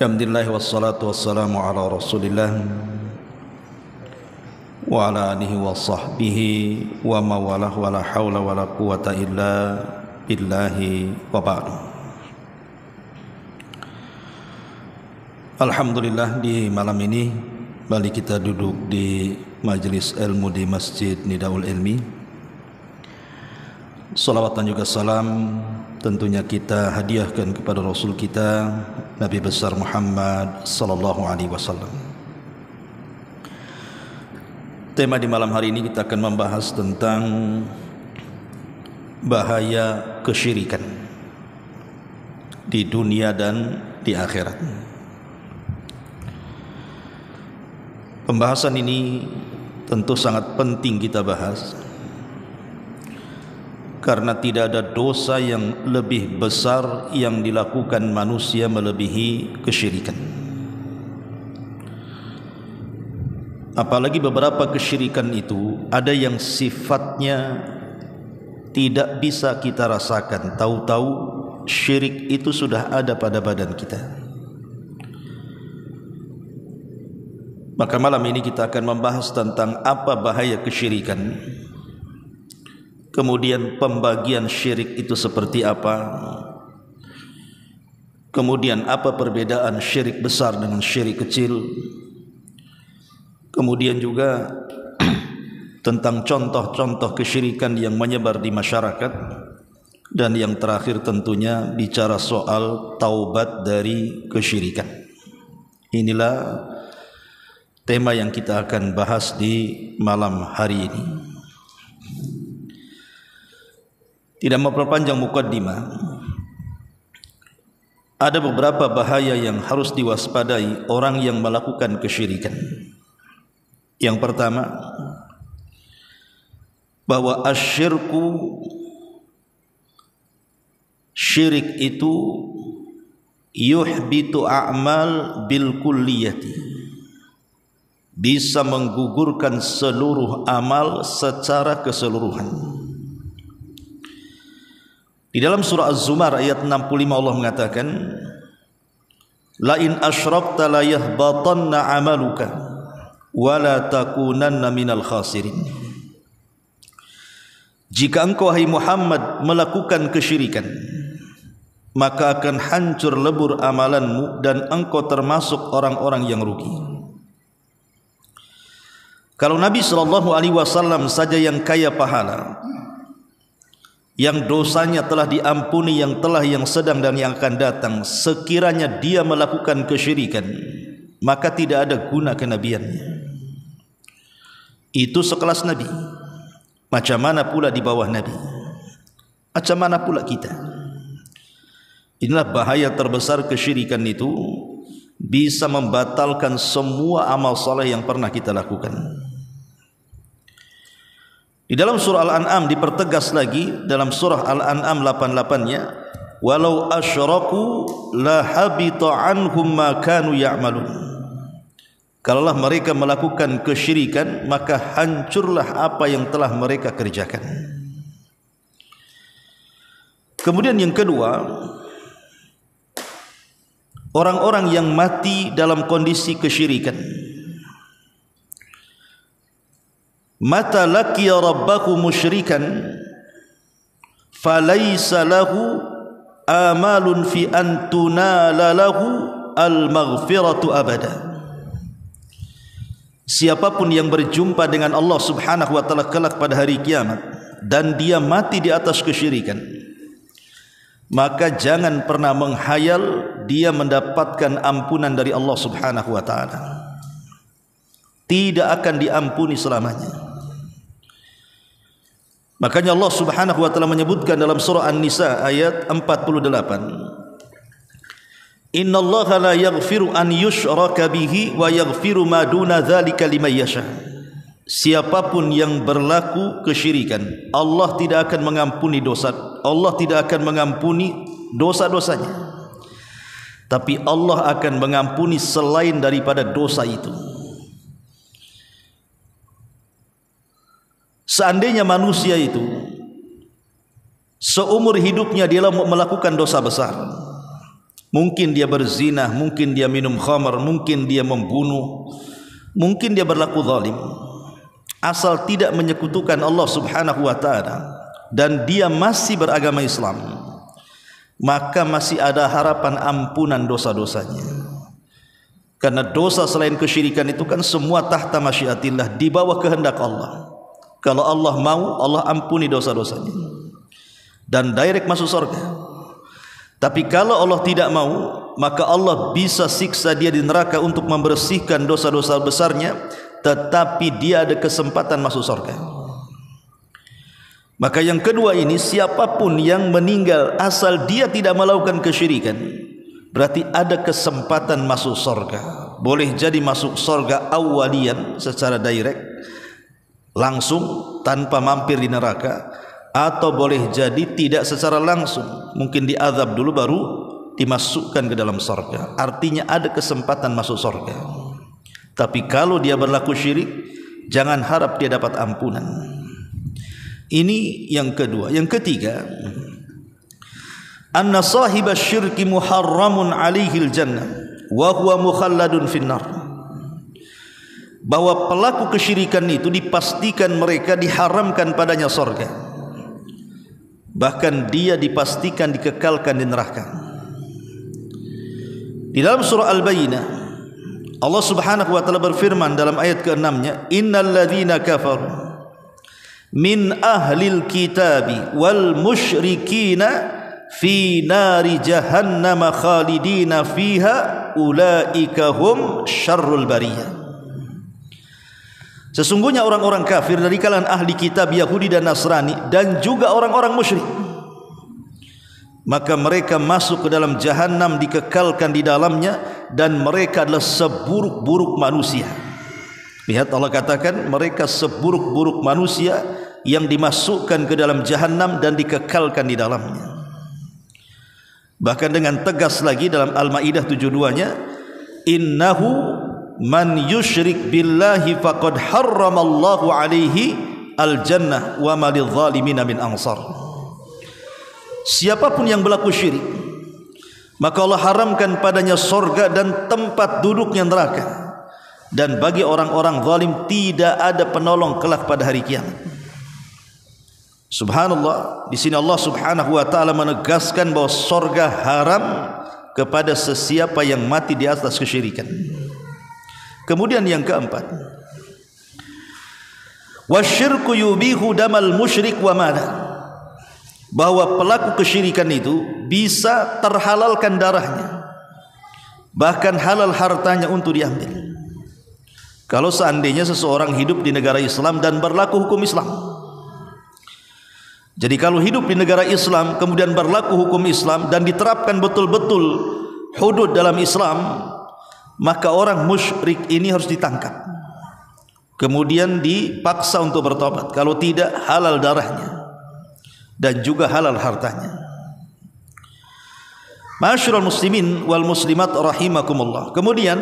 Alhamdulillah wassalatu wassalamu ala Rasulillah wa ala alihi wa sahbihi wa mawalah wa la hawla wa la quwata illa billahi wa ba'du. Alhamdulillah, di malam ini balik kita duduk di majelis ilmu di Masjid Nidaul Ilmi. Salawat dan juga salam tentunya kita hadiahkan kepada Rasul kita Nabi besar Muhammad sallallahu alaihi wasallam. Tema di malam hari ini kita akan membahas tentang bahaya kesyirikan di dunia dan di akhirat. Pembahasan ini tentu sangat penting kita bahas, karena tidak ada dosa yang lebih besar yang dilakukan manusia melebihi kesyirikan. Apalagi beberapa kesyirikan itu ada yang sifatnya tidak bisa kita rasakan, tahu-tahu syirik itu sudah ada pada badan kita. Maka malam ini kita akan membahas tentang apa bahaya kesyirikan, kemudian pembagian syirik itu seperti apa, kemudian apa perbedaan syirik besar dengan syirik kecil, kemudian juga tentang contoh-contoh kesyirikan yang menyebar di masyarakat, dan yang terakhir tentunya bicara soal taubat dari kesyirikan. Inilah tema yang kita akan bahas di malam hari ini. Tidak memperpanjang mukaddimah, ada beberapa bahaya yang harus diwaspadai orang yang melakukan kesyirikan. Yang pertama, bahwa asyirku, syirik itu yuhbitu a'mal bil kulliyati, bisa menggugurkan seluruh amal secara keseluruhan. Di dalam surah Az-Zumar ayat 65 Allah mengatakan, la in asyrakta la yahbatanna amaluka wa la takunanna minal khasirin. Jika engkau hai Muhammad melakukan kesyirikan, maka akan hancur lebur amalanmu dan engkau termasuk orang-orang yang rugi. Kalau Nabi SAW saja yang kaya pahala, yang dosanya telah diampuni, yang telah, yang sedang dan yang akan datang, sekiranya dia melakukan kesyirikan, maka tidak ada guna kenabiannya. Itu sekelas Nabi. Macam mana pula di bawah Nabi? Macam mana pula kita? Inilah bahaya terbesar kesyirikan itu, bisa membatalkan semua amal soleh yang pernah kita lakukan. Di dalam surah Al-An'am dipertegas lagi, dalam surah Al-An'am 88-nya, walau asyraku la habita anhum ma kanu ya'malun. Kalaulah mereka melakukan kesyirikan, maka hancurlah apa yang telah mereka kerjakan. Kemudian yang kedua, orang-orang yang mati dalam kondisi kesyirikan. Mata laqiya rabbahu musyrikan falaysa lahu amalun fi an tunala lahu al-maghfiratu abada. Siapapun yang berjumpa dengan Allah Subhanahu wa taala kelak pada hari kiamat dan dia mati di atas kesyirikan, maka jangan pernah menghayal dia mendapatkan ampunan dari Allah Subhanahu wa taala. Tidak akan diampuni selamanya. Makanya Allah Subhanahu wa taala menyebutkan dalam surah An-Nisa ayat 48, innallaha la yaghfiru an yushraka bihi wa yaghfiru ma duna dzalika liman yasha. Siapapun yang berlaku kesyirikan, Allah tidak akan mengampuni dosa, Allah tidak akan mengampuni dosa-dosanya, tapi Allah akan mengampuni selain daripada dosa itu. Seandainya manusia itu seumur hidupnya dia melakukan dosa besar, Mungkin dia berzina, mungkin dia minum khamar, mungkin dia membunuh, mungkin dia berlaku zalim. Asal tidak menyekutukan Allah Subhanahu wa taala dan dia masih beragama Islam, maka masih ada harapan ampunan dosa-dosanya. Karena dosa selain kesyirikan itu kan semua tahta masyiatillah, di bawah kehendak Allah. Kalau Allah mau, Allah ampuni dosa-dosanya dan direct masuk surga. Tapi kalau Allah tidak mau, maka Allah bisa siksa dia di neraka untuk membersihkan dosa-dosa besarnya, tetapi dia ada kesempatan masuk surga. Maka yang kedua ini, siapapun yang meninggal asal dia tidak melakukan kesyirikan, berarti ada kesempatan masuk surga. Boleh jadi masuk surga awalian secara direct, langsung tanpa mampir di neraka, atau boleh jadi tidak secara langsung, mungkin diazab dulu baru dimasukkan ke dalam surga. Artinya ada kesempatan masuk surga. Tapi kalau dia berlaku syirik, jangan harap dia dapat ampunan. Ini yang kedua. Yang ketiga, anna sahibas syirki muharramun alaihil jannah wa huwa mukhalladun finnar. Bahwa pelaku kesyirikan itu dipastikan mereka diharamkan padanya surga, bahkan dia dipastikan dikekalkan di neraka. Di dalam surah Al-Bayyinah, Allah Subhanahu wa taala berfirman dalam ayat ke-6-nya, innal ladzina kafaru min ahlil kitabi wal musyrikina fi nari jahannam khalidina fiha ulaika hum syarrul bariyah. Sesungguhnya orang-orang kafir dari kalangan ahli kitab Yahudi dan Nasrani dan juga orang-orang musyrik, maka mereka masuk ke dalam jahanam, dikekalkan di dalamnya, dan mereka adalah seburuk-buruk manusia. Lihat, Allah katakan mereka seburuk-buruk manusia yang dimasukkan ke dalam jahanam dan dikekalkan di dalamnya. Bahkan dengan tegas lagi dalam Al-Maidah 72-nya, innahu man yusyrik billahi faqad harramallahu alaihi al-jannah wa ma lidh-dhalimina min ansar. Siapapun yang berlaku syirik, maka Allah haramkan padanya surga dan tempat duduknya neraka, dan bagi orang-orang zalim tidak ada penolong kelak pada hari kiamat. Subhanallah, di sini Allah Subhanahu wa taala menegaskan bahwa surga haram kepada sesiapa yang mati di atas kesyirikan. Kemudian yang keempat, wasyirku yubihu damal musyrik wa mala. Bahwa pelaku kesyirikan itu bisa terhalalkan darahnya, bahkan halal hartanya untuk diambil. Kalau seandainya seseorang hidup di negara Islam dan berlaku hukum Islam. Jadi kalau hidup di negara Islam kemudian berlaku hukum Islam dan diterapkan betul-betul hudud dalam Islam, maka orang musyrik ini harus ditangkap, kemudian dipaksa untuk bertobat. Kalau tidak, halal darahnya dan juga halal hartanya. Ma'asyiral muslimin wal muslimat rahimakumullah. Kemudian,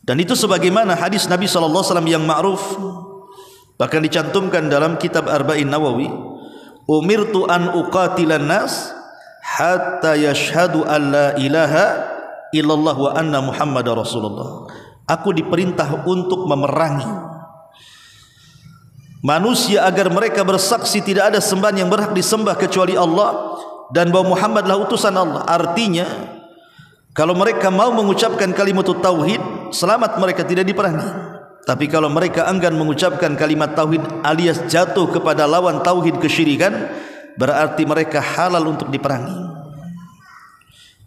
dan itu sebagaimana hadis Nabi sallallahu alaihi wasallam yang ma'ruf, bahkan dicantumkan dalam kitab Arba'in Nawawi, umirtu an uqatilan nas hatta yashhadu an la ilaha illallah wa anna Muhammadar Rasulullah. Aku diperintah untuk memerangi manusia agar mereka bersaksi tidak ada sembahan yang berhak disembah kecuali Allah dan bahwa Muhammadlah utusan Allah. Artinya, kalau mereka mau mengucapkan kalimat tauhid, selamat, mereka tidak diperangi. Tapi kalau mereka enggan mengucapkan kalimat tauhid alias jatuh kepada lawan tauhid kesyirikan, berarti mereka halal untuk diperangi.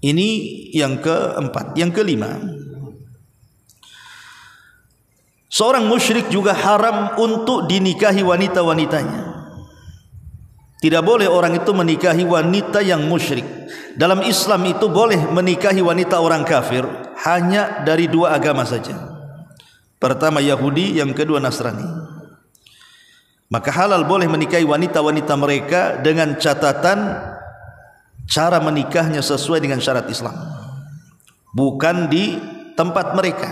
Ini yang keempat. Yang kelima, seorang musyrik juga haram untuk dinikahi wanita-wanitanya. Tidak boleh orang itu menikahi wanita yang musyrik. Dalam Islam itu boleh menikahi wanita orang kafir hanya dari dua agama saja. Pertama Yahudi, yang kedua Nasrani. Maka halal boleh menikahi wanita-wanita mereka dengan catatan cara menikahnya sesuai dengan syarat Islam, bukan di tempat mereka,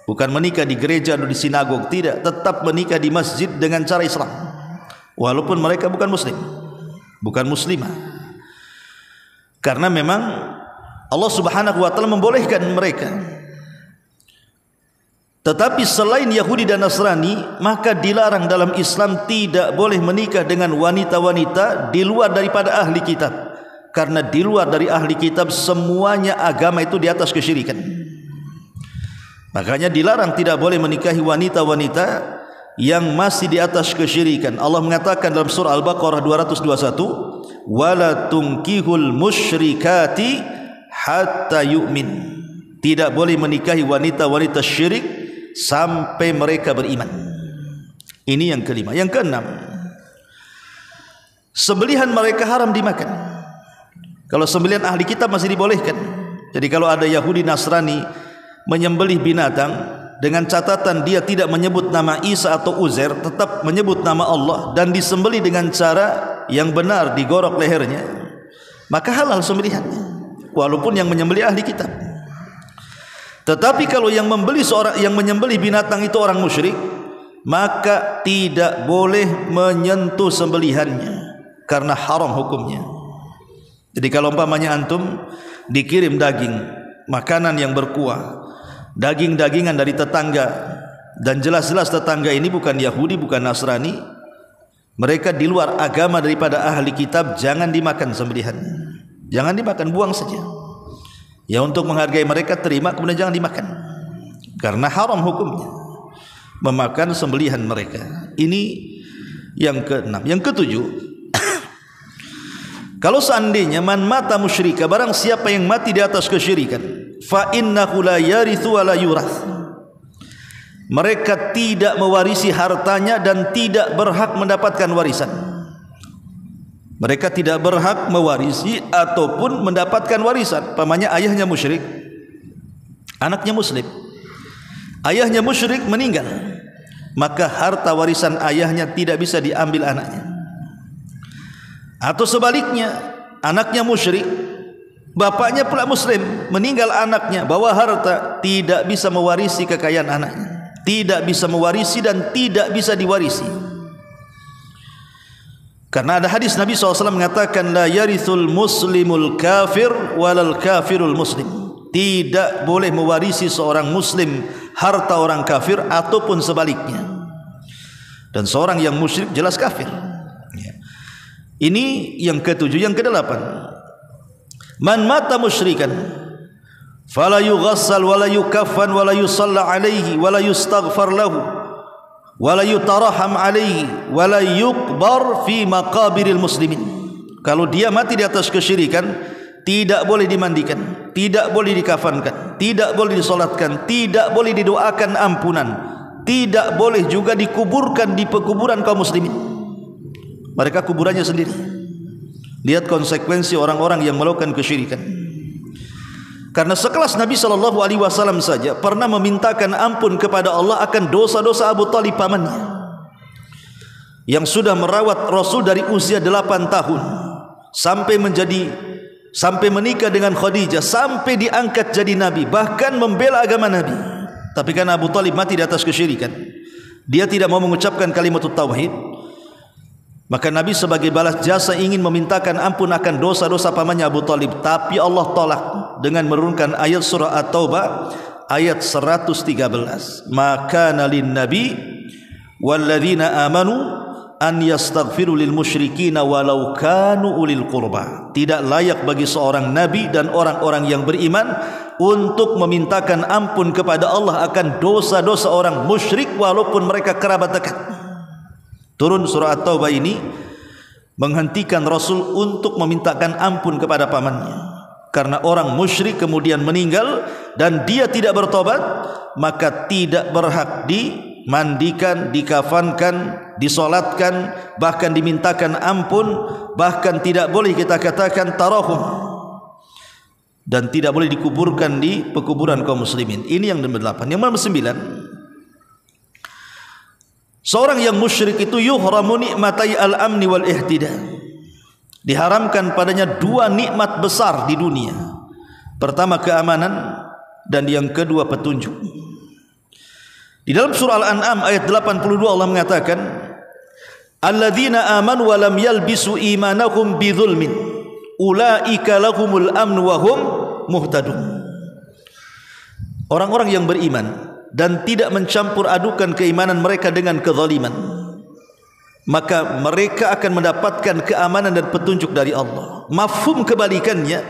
bukan menikah di gereja atau di sinagog, tidak, tetap menikah di masjid dengan cara Islam, walaupun mereka bukan muslim, bukan muslimah. Karena memang Allah Subhanahu wa taala membolehkan mereka. Tetapi selain Yahudi dan Nasrani, maka dilarang dalam Islam tidak boleh menikah dengan wanita-wanita di luar daripada ahli kitab. Karena di luar dari ahli kitab semuanya agama itu di atas kesyirikan. Makanya dilarang tidak boleh menikahi wanita-wanita yang masih di atas kesyirikan. Allah mengatakan dalam surah Al-Baqarah 221, "Wala tunkihul musyrikati hatta yu'min." Tidak boleh menikahi wanita-wanita syirik sampai mereka beriman. Ini yang kelima. Yang keenam, sembelihan mereka haram dimakan. Kalau sembelihan ahli kitab masih dibolehkan. Jadi kalau ada Yahudi Nasrani menyembelih binatang dengan catatan dia tidak menyebut nama Isa atau Uzair, tetap menyebut nama Allah dan disembelih dengan cara yang benar, digorok lehernya, maka halal sembelihannya walaupun yang menyembelih ahli kitab. Tetapi kalau yang menyembelih binatang itu orang musyrik, maka tidak boleh menyentuh sembelihannya karena haram hukumnya. Jadi kalau umpamanya antum dikirim daging, makanan yang berkuah, daging-dagingan dari tetangga, dan jelas-jelas tetangga ini bukan Yahudi, bukan Nasrani, mereka di luar agama daripada ahli kitab, jangan dimakan sembelihannya. Jangan dimakan, buang saja. Ya, untuk menghargai mereka terima, kemudian jangan dimakan karena haram hukumnya memakan sembelihan mereka. Ini yang keenam. Yang ketujuh, kalau seandainya man mata musyrika, barang siapa yang mati di atas kesyirikan, fa innahu la yarithu wa la yurath, mereka tidak mewarisi hartanya dan tidak berhak mendapatkan warisan. Mereka tidak berhak mewarisi ataupun mendapatkan warisan. Pamannya ayahnya musyrik, anaknya muslim. Ayahnya musyrik meninggal, maka harta warisan ayahnya tidak bisa diambil anaknya. Atau sebaliknya, anaknya musyrik, bapaknya pula muslim, meninggal anaknya, bawa harta, tidak bisa mewarisi kekayaan anaknya, tidak bisa mewarisi dan tidak bisa diwarisi. Karena ada hadis Nabi SAW mengatakan, la yarithul muslimul kafir walal kafirul muslim. Tidak boleh mewarisi seorang muslim harta orang kafir ataupun sebaliknya. Dan seorang yang musyrik jelas kafir. Ini yang ketujuh. Yang kedelapan, man mata musyrikan fala yughassal wala yukaffan wala yusalla alaihi wala yustaghfar lahu wala yutaraham alaihi wala yuqbar fi maqabiril muslimin. Kalau dia mati di atas kesyirikan, tidak boleh dimandikan, tidak boleh dikafankan, tidak boleh disolatkan, tidak boleh didoakan ampunan, tidak boleh juga dikuburkan di pekuburan kaum muslimin. Mereka kuburannya sendiri. Lihat konsekuensi orang-orang yang melakukan kesyirikan. Karena sekelas Nabi SAW saja pernah memintakan ampun kepada Allah akan dosa-dosa Abu Talib pamannya, yang sudah merawat Rasul dari usia 8 tahun sampai menikah dengan Khadijah, sampai diangkat jadi Nabi, bahkan membela agama Nabi. Tapi karena Abu Talib mati di atas kesyirikan, dia tidak mau mengucapkan kalimat tauhid, maka Nabi sebagai balas jasa ingin memintakan ampun akan dosa-dosa pamannya Abu Talib. Tapi Allah tolak dengan menurunkan ayat surah At-Taubah ayat 113. Maka nalin nabi walladzina amanu an yastaghfiru lil musyrikin walau kanu ulil qurba. Tidak layak bagi seorang nabi dan orang-orang yang beriman untuk memintakan ampun kepada Allah akan dosa-dosa orang musyrik walaupun mereka kerabat dekat. Turun surah At-Taubah ini menghentikan Rasul untuk memintakan ampun kepada pamannya. Karena orang musyrik kemudian meninggal dan dia tidak bertobat, maka tidak berhak dimandikan, dikafankan, disolatkan, bahkan dimintakan ampun, bahkan tidak boleh kita katakan tarahum, dan tidak boleh dikuburkan di pekuburan kaum muslimin. Ini yang ke-8. Yang ke-9, seorang yang musyrik itu yuhramu nikmatai al-amni wal ihtida. Diharamkan padanya 2 nikmat besar di dunia. Pertama keamanan, dan yang kedua petunjuk. Di dalam surah Al-An'am ayat 82 Allah mengatakan, alladzina amanu wa lam yalbisu imanahum bidzulmin ulaika lahumul amnu wa hum muhtadun. Orang-orang yang beriman dan tidak mencampur adukan keimanan mereka dengan kezaliman, maka mereka akan mendapatkan keamanan dan petunjuk dari Allah. Mafhum kebalikannya,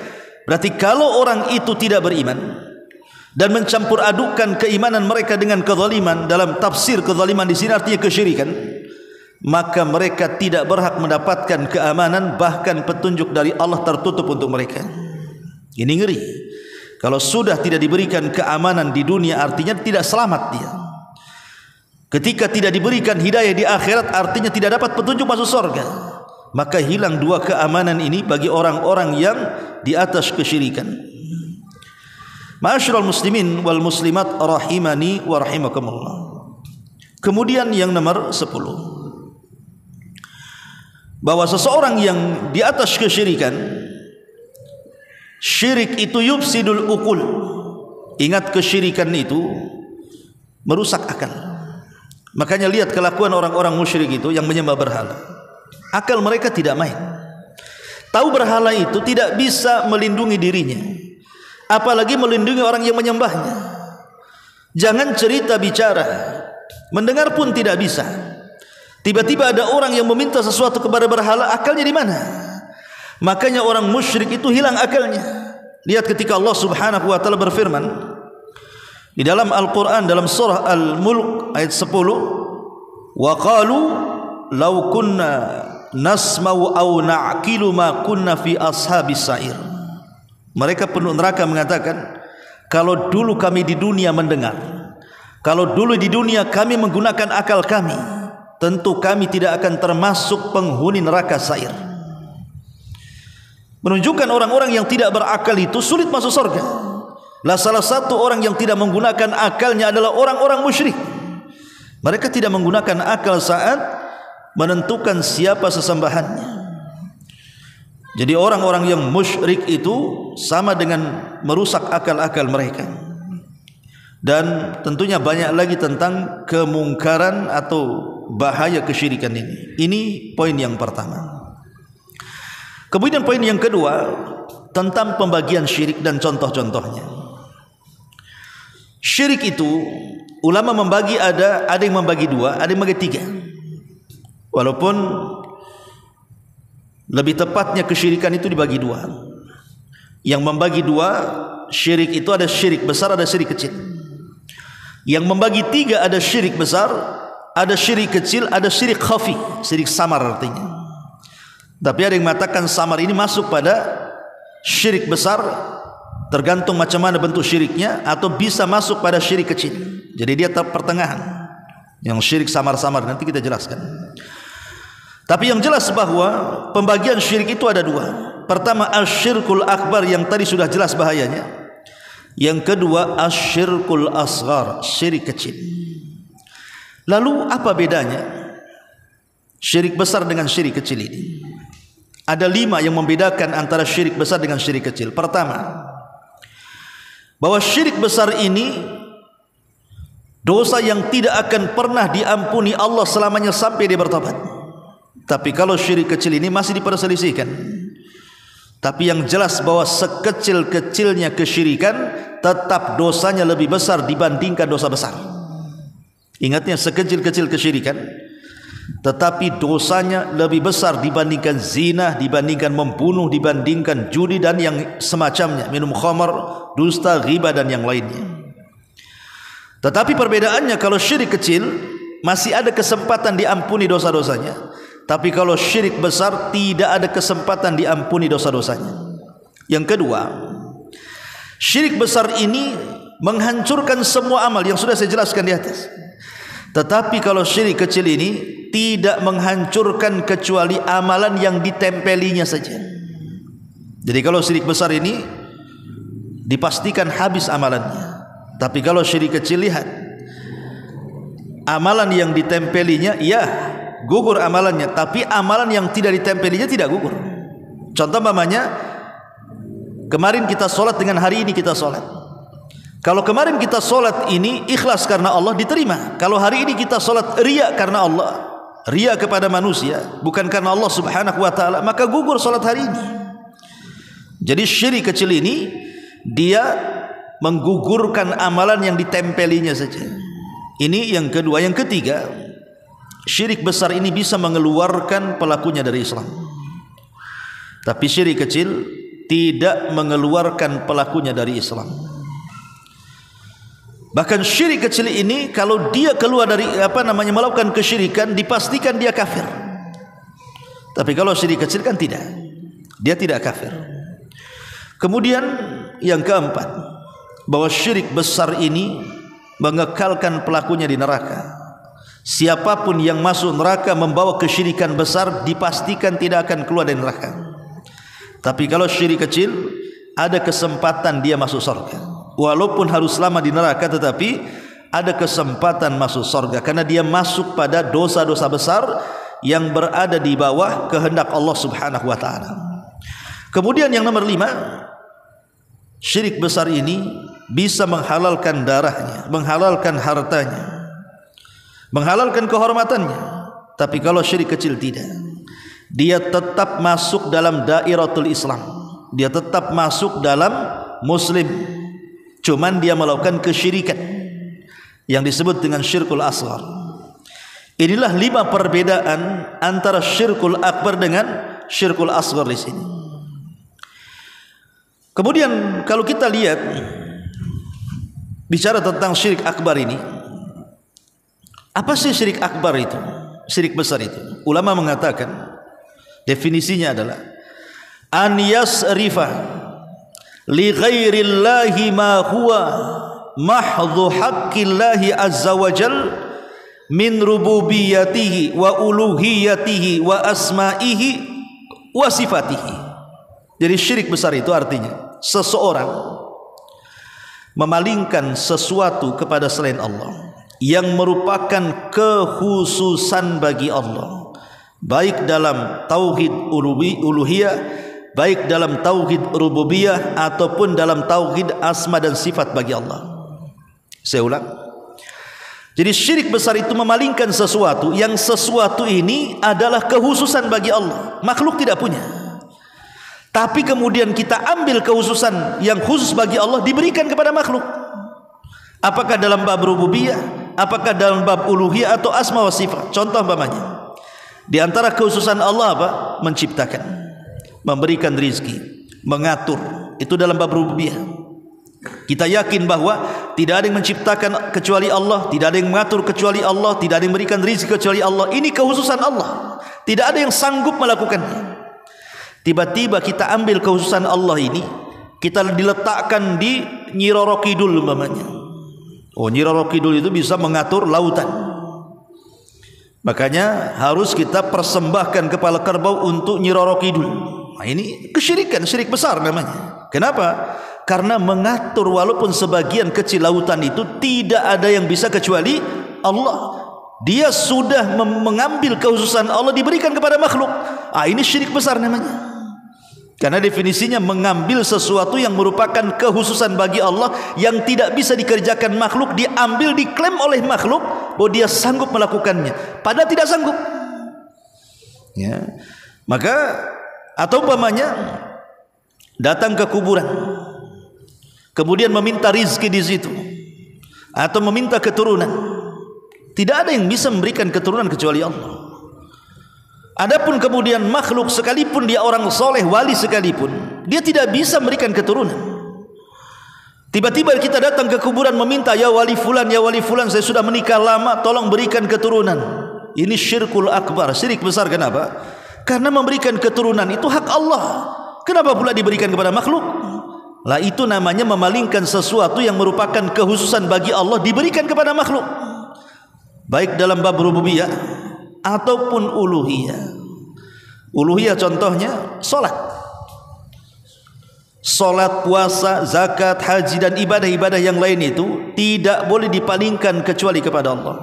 berarti kalau orang itu tidak beriman dan mencampur adukan keimanan mereka dengan kezaliman, dalam tafsir kezaliman di sini artinya kesyirikan, maka mereka tidak berhak mendapatkan keamanan, bahkan petunjuk dari Allah tertutup untuk mereka. Ini ngeri. Kalau sudah tidak diberikan keamanan di dunia, artinya tidak selamat dia. Ketika tidak diberikan hidayah di akhirat, artinya tidak dapat petunjuk masuk surga. Maka hilang dua keamanan ini bagi orang-orang yang di atas kesyirikan. Ma'asyiral muslimin wal muslimat rahimani wa rahimakumullah. Kemudian yang nomor 10, bahwa seseorang yang di atas kesyirikan, syirik itu yufsidul uqul. Ingat, kesyirikan itu merusak akal. Makanya lihat kelakuan orang-orang musyrik itu yang menyembah berhala. Akal mereka tidak main. Tahu berhala itu tidak bisa melindungi dirinya, apalagi melindungi orang yang menyembahnya. Jangan cerita bicara, mendengar pun tidak bisa. Tiba-tiba ada orang yang meminta sesuatu kepada berhala, akalnya di mana? Makanya orang musyrik itu hilang akalnya. Lihat ketika Allah Subhanahu wa taala berfirman di dalam Al-Qur'an, dalam surah Al-Mulk ayat 10, wa qalu law kunna nasma'u aw na'qilu ma kunna fi ashabis sa'ir. Mereka penduduk neraka mengatakan, kalau dulu kami di dunia mendengar, kalau dulu di dunia kami menggunakan akal kami, tentu kami tidak akan termasuk penghuni neraka sa'ir. Menunjukkan orang-orang yang tidak berakal itu sulit masuk surga. Lah salah satu orang yang tidak menggunakan akalnya adalah orang-orang musyrik. Mereka tidak menggunakan akal saat menentukan siapa sesembahannya. Jadi orang-orang yang musyrik itu sama dengan merusak akal-akal mereka. Dan tentunya banyak lagi tentang kemungkaran atau bahaya kesyirikan ini. Ini poin yang pertama. Kemudian poin yang kedua, tentang pembagian syirik dan contoh-contohnya. Syirik itu ulama membagi, ada yang membagi dua, ada yang membagi tiga. Walaupun lebih tepatnya kesyirikan itu dibagi dua. Yang membagi dua syirik itu ada syirik besar, ada syirik kecil. Yang membagi tiga ada syirik besar, ada syirik kecil, ada syirik khafi, syirik samar artinya. Tapi ada yang mengatakan samar ini masuk pada syirik besar, tergantung macam mana bentuk syiriknya, atau bisa masuk pada syirik kecil. Jadi dia pertengahan. Yang syirik samar-samar nanti kita jelaskan. Tapi yang jelas bahwa pembagian syirik itu ada dua. Pertama asyirkul akbar yang tadi sudah jelas bahayanya. Yang kedua asyirkul asghar, syirik kecil. Lalu apa bedanya syirik besar dengan syirik kecil ini? Ada 5 yang membedakan antara syirik besar dengan syirik kecil. Pertama, bahwa syirik besar ini dosa yang tidak akan pernah diampuni Allah selamanya sampai dia bertobat. Tapi kalau syirik kecil ini masih diperselisihkan. Tapi yang jelas bahwa sekecil-kecilnya kesyirikan, tetap dosanya lebih besar dibandingkan dosa besar. Ingatnya, sekecil-kecil kesyirikan, tetapi dosanya lebih besar dibandingkan zina, dibandingkan membunuh, dibandingkan judi dan yang semacamnya, minum khamar, dusta, ghibah dan yang lainnya. Tetapi perbedaannya, kalau syirik kecil masih ada kesempatan diampuni dosa-dosanya, tapi kalau syirik besar tidak ada kesempatan diampuni dosa-dosanya. Yang kedua, syirik besar ini menghancurkan semua amal yang sudah saya jelaskan di atas. Tetapi kalau syirik kecil ini tidak menghancurkan kecuali amalan yang ditempelinya saja. Jadi kalau syirik besar ini dipastikan habis amalannya. Tapi kalau syirik kecil, lihat, amalan yang ditempelinya ya gugur amalannya, tapi amalan yang tidak ditempelinya tidak gugur. Contoh umpamanya, kemarin kita sholat dengan hari ini kita sholat. Kalau kemarin kita sholat ini ikhlas karena Allah, diterima. Kalau hari ini kita sholat riya karena Allah, riya kepada manusia, bukan karena Allah Subhanahu wa ta'ala, maka gugur sholat hari ini. Jadi syirik kecil ini dia menggugurkan amalan yang ditempelinya saja. Ini yang kedua. Yang ketiga, syirik besar ini bisa mengeluarkan pelakunya dari Islam. Tapi syirik kecil tidak mengeluarkan pelakunya dari Islam. Bahkan syirik kecil ini kalau dia keluar dari melakukan kesyirikan, dipastikan dia kafir. Tapi kalau syirik kecil kan tidak, dia tidak kafir. Kemudian yang keempat, bahwa syirik besar ini mengekalkan pelakunya di neraka. Siapapun yang masuk neraka membawa kesyirikan besar, dipastikan tidak akan keluar dari neraka. Tapi kalau syirik kecil, ada kesempatan dia masuk surga. Walaupun harus lama di neraka, tetapi ada kesempatan masuk surga, karena dia masuk pada dosa-dosa besar yang berada di bawah kehendak Allah Subhanahu wa ta'ala. Kemudian yang nomor 5, syirik besar ini bisa menghalalkan darahnya, menghalalkan hartanya, menghalalkan kehormatannya. Tapi kalau syirik kecil tidak, dia tetap masuk dalam dairatul Islam, dia tetap masuk dalam Muslim, cuman dia melakukan kesyirikan yang disebut dengan syirkul asghar. Inilah 5 perbedaan antara syirkul akbar dengan syirkul asghar di sini. Kemudian kalau kita lihat bicara tentang syirik akbar ini, apa sih syirik akbar itu? Syirik besar itu, ulama mengatakan definisinya adalah an yasrifa li ghairillahi ma huwa mahdhu haqqillahi azza wa jal min rububiyyatihi wa uluhiyyatihi wa asma'ihi wa sifatihi. Jadi syirik besar itu artinya seseorang memalingkan sesuatu kepada selain Allah yang merupakan kekhususan bagi Allah, baik dalam tauhid uluhiyah, baik dalam tauhid rububiyah, ataupun dalam tauhid asma dan sifat bagi Allah. Saya ulang. Jadi syirik besar itu memalingkan sesuatu yang sesuatu ini adalah kekhususan bagi Allah, makhluk tidak punya. Tapi kemudian kita ambil kekhususan yang khusus bagi Allah diberikan kepada makhluk. Apakah dalam bab rububiyah, apakah dalam bab uluhiyah atau asma wa sifat. Contoh umpamanya, di antara kekhususan Allah apa? Menciptakan, memberikan rizki, mengatur. Itu dalam bab rububiyah. Kita yakin bahwa tidak ada yang menciptakan kecuali Allah, tidak ada yang mengatur kecuali Allah, tidak ada yang memberikan rizki kecuali Allah. Ini kekhususan Allah, tidak ada yang sanggup melakukannya. Tiba-tiba kita ambil kekhususan Allah ini, kita diletakkan di Nyi Roro Kidul umpamanya. Oh, Nyi Roro Kidul itu bisa mengatur lautan, makanya harus kita persembahkan kepala kerbau untuk Nyi Roro Kidul. Nah, ini kesyirikan, syirik besar namanya. Kenapa? Karena mengatur walaupun sebagian kecil lautan itu tidak ada yang bisa kecuali Allah. Dia sudah mengambil kekhususan Allah diberikan kepada makhluk. Ah, ini syirik besar namanya. Karena definisinya mengambil sesuatu yang merupakan kekhususan bagi Allah yang tidak bisa dikerjakan makhluk, diambil, diklaim oleh makhluk bahwa dia sanggup melakukannya, padahal tidak sanggup. Ya. Maka atau umpamanya datang ke kuburan, kemudian meminta rizki di situ, atau meminta keturunan. Tidak ada yang bisa memberikan keturunan kecuali Allah. Adapun kemudian makhluk sekalipun dia orang soleh, wali sekalipun, dia tidak bisa memberikan keturunan. Tiba-tiba kita datang ke kuburan meminta, ya wali fulan, saya sudah menikah lama, tolong berikan keturunan. Ini syirkul akbar, syirik besar. Kenapa? Karena memberikan keturunan itu hak Allah. Kenapa pula diberikan kepada makhluk? Lah itu namanya memalingkan sesuatu yang merupakan kekhususan bagi Allah diberikan kepada makhluk, baik dalam bab rububiyah ataupun uluhiyah. Uluhiyah contohnya salat, puasa, zakat, haji dan ibadah-ibadah yang lain itu tidak boleh dipalingkan kecuali kepada Allah.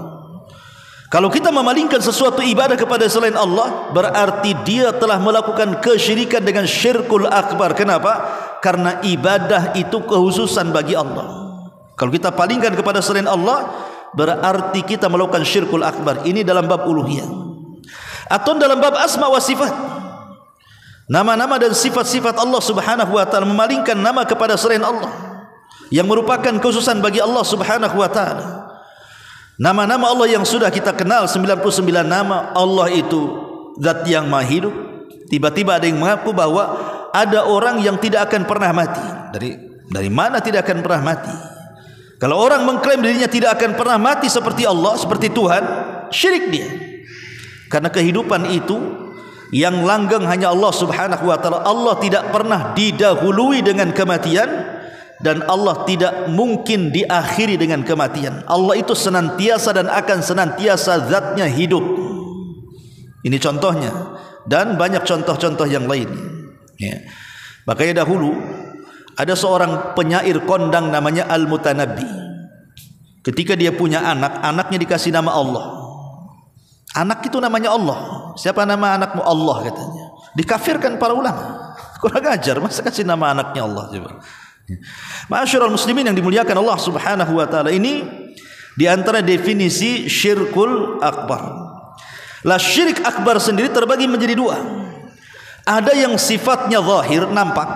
Kalau kita memalingkan sesuatu ibadah kepada selain Allah, berarti dia telah melakukan kesyirikan dengan syirkul akbar. Kenapa? Karena ibadah itu kekhususan bagi Allah. Kalau kita palingkan kepada selain Allah, berarti kita melakukan syirkul akbar. Ini dalam bab uluhiyah. Atau dalam bab asma wa sifat, Nama-nama dan sifat-sifat Allah Subhanahu wa taala, memalingkan nama kepada selain Allah yang merupakan khususan bagi Allah Subhanahu wa taala. Nama-nama Allah yang sudah kita kenal 99 nama. Allah itu zat yang maha hidup. Tiba-tiba ada yang mengaku bahwa ada orang yang tidak akan pernah mati. Dari mana tidak akan pernah mati? Kalau orang mengklaim dirinya tidak akan pernah mati seperti Allah, seperti Tuhan, syirik dia. Karena kehidupan itu yang langgeng hanya Allah Subhanahu wa taala. Allah tidak pernah didahului dengan kematian, dan Allah tidak mungkin diakhiri dengan kematian. Allah itu senantiasa dan akan senantiasa zatnya hidup. Ini contohnya, dan banyak contoh-contoh yang lain. Ya. Makanya dahulu ada seorang penyair kondang namanya Al-Mutanabbi. Ketika dia punya anak, anaknya dikasih nama Allah. Anak itu namanya Allah. Siapa nama anakmu? Allah katanya. Dikafirkan para ulama. Kurang ajar, masa kasih nama anaknya Allah? Ma'asyiral muslimin yang dimuliakan Allah Subhanahu wa taala, ini di antara definisi syirkul akbar. Lah syirik akbar sendiri terbagi menjadi dua. Ada yang sifatnya zahir, nampak.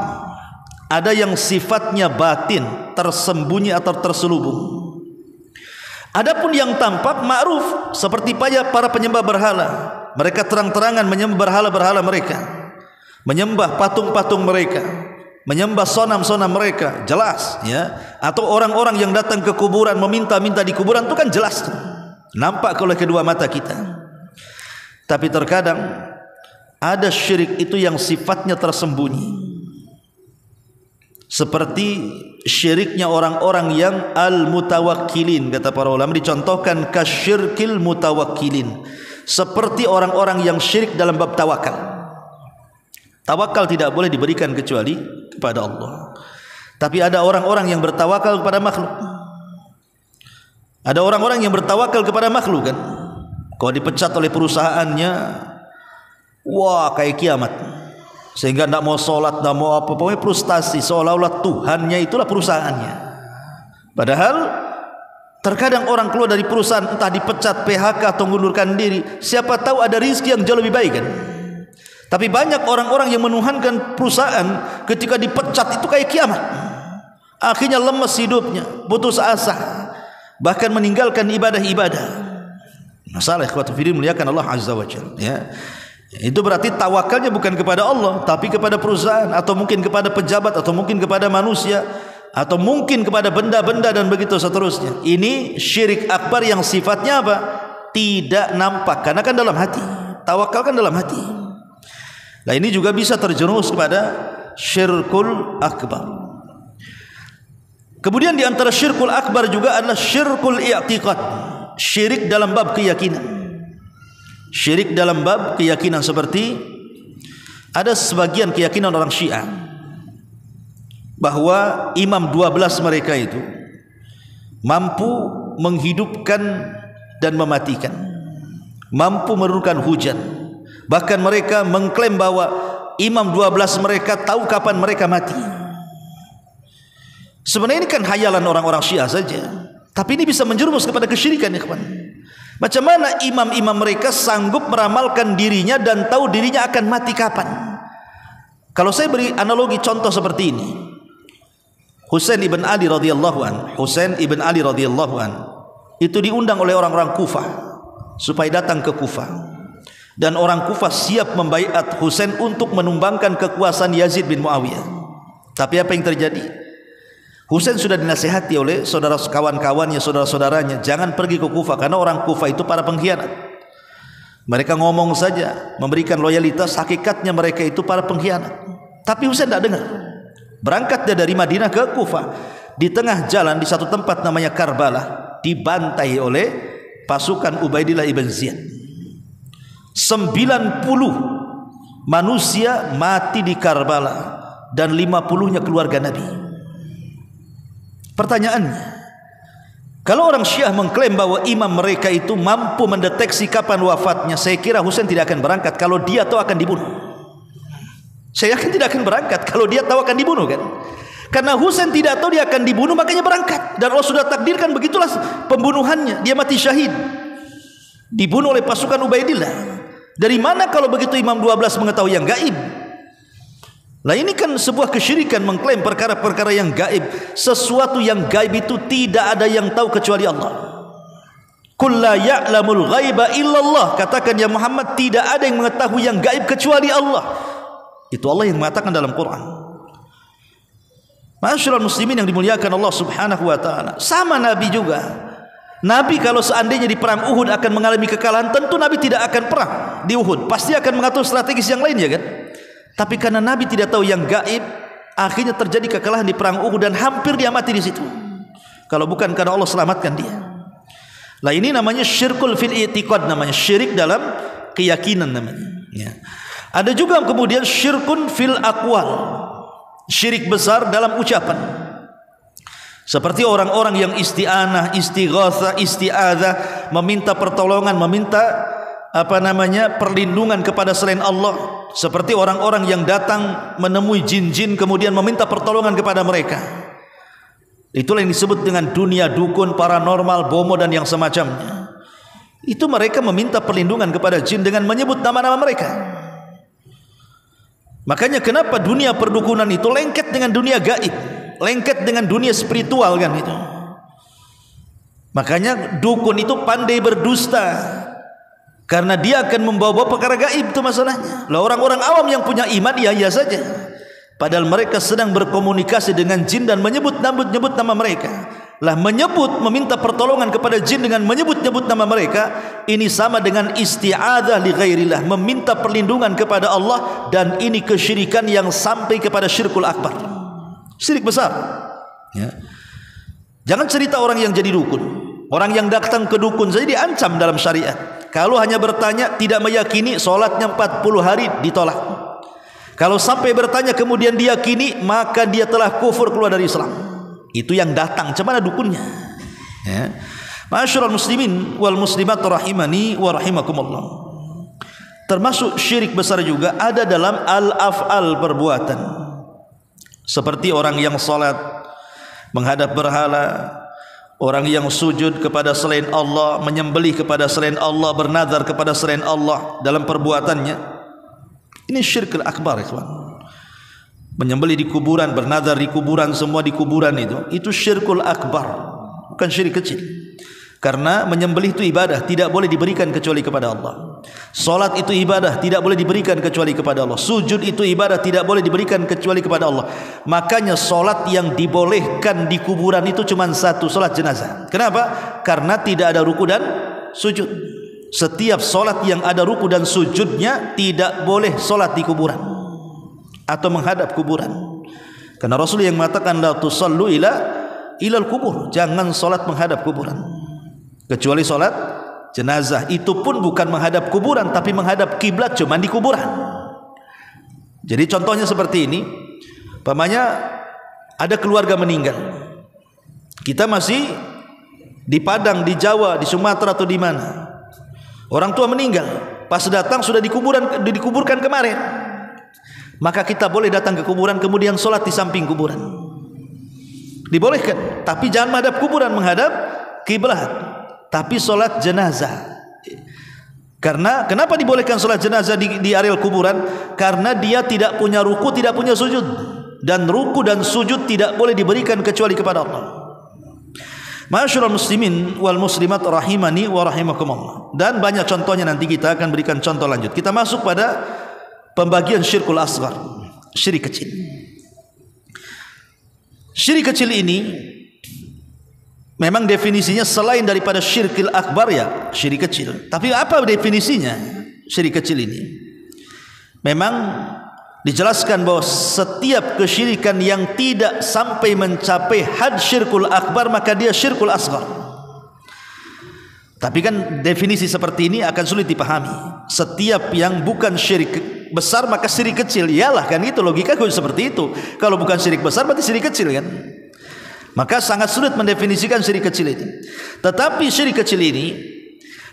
Ada yang sifatnya batin, tersembunyi atau terselubung. Adapun yang tampak ma'ruf, seperti para penyembah berhala. Mereka terang-terangan menyembah berhala-berhala mereka, menyembah patung-patung mereka, menyembah sonam-sonam mereka, jelas ya. Atau orang-orang yang datang ke kuburan meminta-minta di kuburan, itu kan jelas tuh, nampak oleh kedua mata kita. Tapi terkadang ada syirik itu yang sifatnya tersembunyi, seperti syiriknya orang-orang yang al-mutawakkilin, kata para ulama, dicontohkan kasyirkil mutawakkilin, seperti orang-orang yang syirik dalam bab tawakal. Tawakal tidak boleh diberikan kecuali kepada Allah. Tapi ada orang-orang yang bertawakal kepada makhluk. Ada orang-orang yang bertawakal kepada makhluk kan. Kalau dipecat oleh perusahaannya, wah kayak kiamat. Sehingga tidak mau sholat, tidak mau apa, pokoknya frustasi, seolah-olah Tuhannya itulah perusahaannya. Padahal terkadang orang keluar dari perusahaan, entah dipecat, PHK atau mengundurkan diri, siapa tahu ada rezeki yang jauh lebih baik kan. Tapi banyak orang-orang yang menuhankan perusahaan, ketika dipecat itu kayak kiamat. Akhirnya lemes hidupnya, putus asa, bahkan meninggalkan ibadah-ibadah. Masalah ikhwatu fillah muliakan Allah Azza wa Jalla ya. Itu berarti tawakalnya bukan kepada Allah, tapi kepada perusahaan, atau mungkin kepada pejabat, atau mungkin kepada manusia, atau mungkin kepada benda-benda dan begitu seterusnya. Ini syirik akbar yang sifatnya apa? Tidak nampak, karena kan dalam hati. Tawakal kan dalam hati. Nah ini juga bisa terjerumus kepada syirkul akbar. Kemudian di antara syirkul akbar juga adalah syirkul i'tiqad, syirik dalam bab keyakinan. Syirik dalam bab keyakinan, seperti ada sebagian keyakinan orang Syiah bahwa imam 12 mereka itu mampu menghidupkan dan mematikan, mampu menurunkan hujan. Bahkan mereka mengklaim bahwa imam 12 mereka tahu kapan mereka mati. Sebenarnya ini kan hayalan orang-orang Syiah saja, tapi ini bisa menjerumus kepada kesyirikan ya kawan. Macam mana imam-imam mereka sanggup meramalkan dirinya dan tahu dirinya akan mati kapan? Kalau saya beri analogi contoh seperti ini, Husain ibn Ali radhiyallahu an, Husain ibn Ali radhiyallahu an itu diundang oleh orang-orang Kufah supaya datang ke Kufah, dan orang Kufah siap membaiat Husain untuk menumbangkan kekuasaan Yazid bin Muawiyah. Tapi apa yang terjadi? Husain sudah dinasihati oleh saudara kawan-kawannya, saudara-saudaranya, jangan pergi ke Kufah, karena orang Kufah itu para pengkhianat. Mereka ngomong saja, memberikan loyalitas, hakikatnya mereka itu para pengkhianat. Tapi Husain tidak dengar. Berangkat dia dari Madinah ke Kufah. Di tengah jalan di satu tempat namanya Karbala, dibantai oleh pasukan Ubaidillah ibn Ziyad. 90 manusia mati di Karbala, dan 50-nya keluarga Nabi. Pertanyaannya, kalau orang Syiah mengklaim bahwa imam mereka itu mampu mendeteksi kapan wafatnya, saya kira Husain tidak akan berangkat kalau dia tahu akan dibunuh. Saya yakin tidak akan berangkat kalau dia tahu akan dibunuh kan. Karena Husain tidak tahu dia akan dibunuh, makanya berangkat. Dan Allah sudah takdirkan begitulah pembunuhannya, dia mati syahid, dibunuh oleh pasukan Ubaidillah. Dari mana kalau begitu imam 12 mengetahui yang gaib? Lah ini kan sebuah kesyirikan mengklaim perkara-perkara yang gaib. Sesuatu yang gaib itu tidak ada yang tahu kecuali Allah. Qul la ya'lamul ghaiba illallah. Katakan ya Muhammad, tidak ada yang mengetahui yang gaib kecuali Allah. Itu Allah yang mengatakan dalam Quran. Ma'asyiral muslimin yang dimuliakan Allah Subhanahu wa taala. Sama Nabi juga. Nabi kalau seandainya di perang Uhud akan mengalami kekalahan, tentu Nabi tidak akan perang di Uhud. Pasti akan mengatur strategis yang lain, ya kan? Tapi karena Nabi tidak tahu yang gaib, akhirnya terjadi kekalahan di perang Uhud dan hampir dia mati di situ. Kalau bukan karena Allah selamatkan dia. Lah ini namanya syirkul fil i'tiqad, namanya syirik dalam keyakinan namanya. Ya. Ada juga kemudian syirkun fil aqwal, syirik besar dalam ucapan. Seperti orang-orang yang isti'anah, istighatsah, isti'adzah, meminta pertolongan, meminta perlindungan kepada selain Allah. Seperti orang-orang yang datang menemui jin-jin kemudian meminta pertolongan kepada mereka. Itulah yang disebut dengan dunia dukun, paranormal, bomo dan yang semacamnya. Itu mereka meminta perlindungan kepada jin dengan menyebut nama-nama mereka. Makanya kenapa dunia perdukunan itu lengket dengan dunia gaib, lengket dengan dunia spiritual kan itu. Makanya dukun itu pandai berdusta. Karena dia akan membawa perkara gaib, itu masalahnya. Lah orang-orang awam yang punya iman ya saja. Padahal mereka sedang berkomunikasi dengan jin dan menyebut nama mereka. Lah meminta pertolongan kepada jin dengan menyebut nama mereka, ini sama dengan isti'adzah li ghairillah, meminta perlindungan kepada Allah, dan ini kesyirikan yang sampai kepada syirkul akbar. Syirik besar. Ya. Jangan cerita orang yang jadi dukun. Orang yang datang ke dukun saja diancam dalam syariat. Kalau hanya bertanya tidak meyakini, solatnya 40 hari ditolak. Kalau sampai bertanya kemudian diyakini, maka dia telah kufur, keluar dari Islam. Itu yang datang, cemana dukunnya. Ya. Ma'asyiral muslimin wal muslimat rahimani wa rahimakumullah. Termasuk syirik besar juga ada dalam al-af'al, perbuatan. Seperti orang yang salat menghadap berhala, orang yang sujud kepada selain Allah, menyembelih kepada selain Allah, bernazar kepada selain Allah dalam perbuatannya. Ini syirkul akbar, ikhwan. Menyembelih di kuburan, bernazar di kuburan, semua di kuburan itu syirkul akbar, bukan syirik kecil. Karena menyembelih itu ibadah, tidak boleh diberikan kecuali kepada Allah. Salat itu ibadah, tidak boleh diberikan kecuali kepada Allah. Sujud itu ibadah, tidak boleh diberikan kecuali kepada Allah. Makanya salat yang dibolehkan di kuburan itu cuma satu, salat jenazah. Kenapa? Karena tidak ada ruku dan sujud. Setiap salat yang ada ruku dan sujudnya tidak boleh salat di kuburan atau menghadap kuburan. Karena Rasul yang mengatakan la tusallu ilal kubur, jangan salat menghadap kuburan. Kecuali solat jenazah, itu pun bukan menghadap kuburan tapi menghadap kiblat, cuma di kuburan. Jadi contohnya seperti ini, umpamanya ada keluarga meninggal, kita masih di Padang, di Jawa, di Sumatera atau di mana, orang tua meninggal, pas datang sudah dikuburkan kemarin, maka kita boleh datang ke kuburan kemudian solat di samping kuburan, dibolehkan, tapi jangan menghadap kuburan, menghadap kiblat. Tapi solat jenazah, karena kenapa dibolehkan solat jenazah di areal kuburan? Karena dia tidak punya ruku, tidak punya sujud, dan ruku dan sujud tidak boleh diberikan kecuali kepada Allah. Ma'asyiral muslimin wal muslimat rahimani wa rahimakumullah. Dan banyak contohnya, nanti kita akan berikan contoh lanjut. Kita masuk pada pembagian syirkul asghar, syirik kecil. Syirik kecil ini memang definisinya selain daripada syirkil akbar, ya syirik kecil. Tapi apa definisinya syirik kecil ini? Memang dijelaskan bahwa setiap kesyirikan yang tidak sampai mencapai had syirkul akbar, maka dia syirkul asghar. Tapi kan definisi seperti ini akan sulit dipahami. Setiap yang bukan syirik besar maka syirik kecil. Iyalah kan, itu logika seperti itu. Kalau bukan syirik besar berarti syirik kecil kan. Maka sangat sulit mendefinisikan syirik kecil itu. Tetapi syirik kecil ini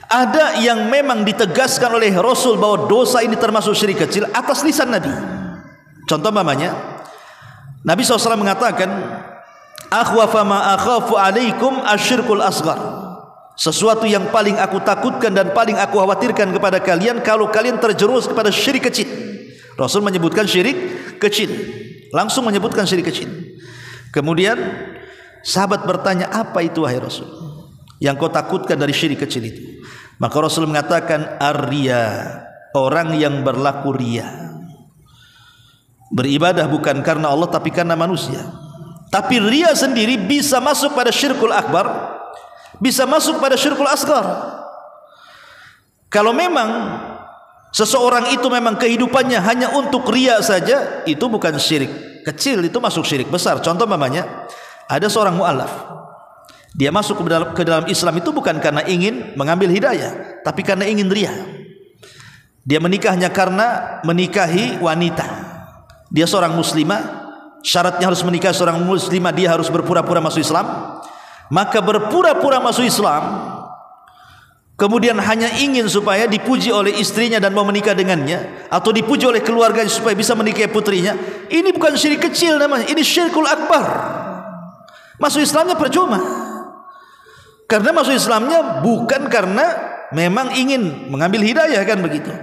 ada yang memang ditegaskan oleh Rasul bahwa dosa ini termasuk syirik kecil atas lisan Nabi. Contoh mamanya, Nabi SAW mengatakan, akhwafa ma akhafu alaikum asyirkul asghar. Sesuatu yang paling aku takutkan dan paling aku khawatirkan kepada kalian kalau kalian terjerumus kepada syirik kecil. Rasul menyebutkan syirik kecil, langsung menyebutkan syirik kecil. Kemudian sahabat bertanya, apa itu wahai Rasul yang kau takutkan dari syirik kecil itu? Maka Rasul mengatakan, ar-riya, orang yang berlaku riya, beribadah bukan karena Allah tapi karena manusia. Tapi riya sendiri bisa masuk pada syirkul akbar, bisa masuk pada syirkul asghar. Kalau memang seseorang itu memang kehidupannya hanya untuk riya saja, itu bukan syirik kecil, itu masuk syirik besar. Contoh mamanya, ada seorang mu'alaf, dia masuk ke dalam Islam itu bukan karena ingin mengambil hidayah, tapi karena ingin riya. Dia menikahnya karena menikahi wanita. Dia seorang muslimah, syaratnya harus menikah seorang muslimah, dia harus berpura-pura masuk Islam. Maka berpura-pura masuk Islam, kemudian hanya ingin supaya dipuji oleh istrinya dan mau menikah dengannya, atau dipuji oleh keluarganya supaya bisa menikahi putrinya. Ini bukan syirik kecil namanya, ini syirkul akbar. Masuk Islamnya percuma, karena masuk Islamnya bukan karena memang ingin mengambil hidayah, kan begitu.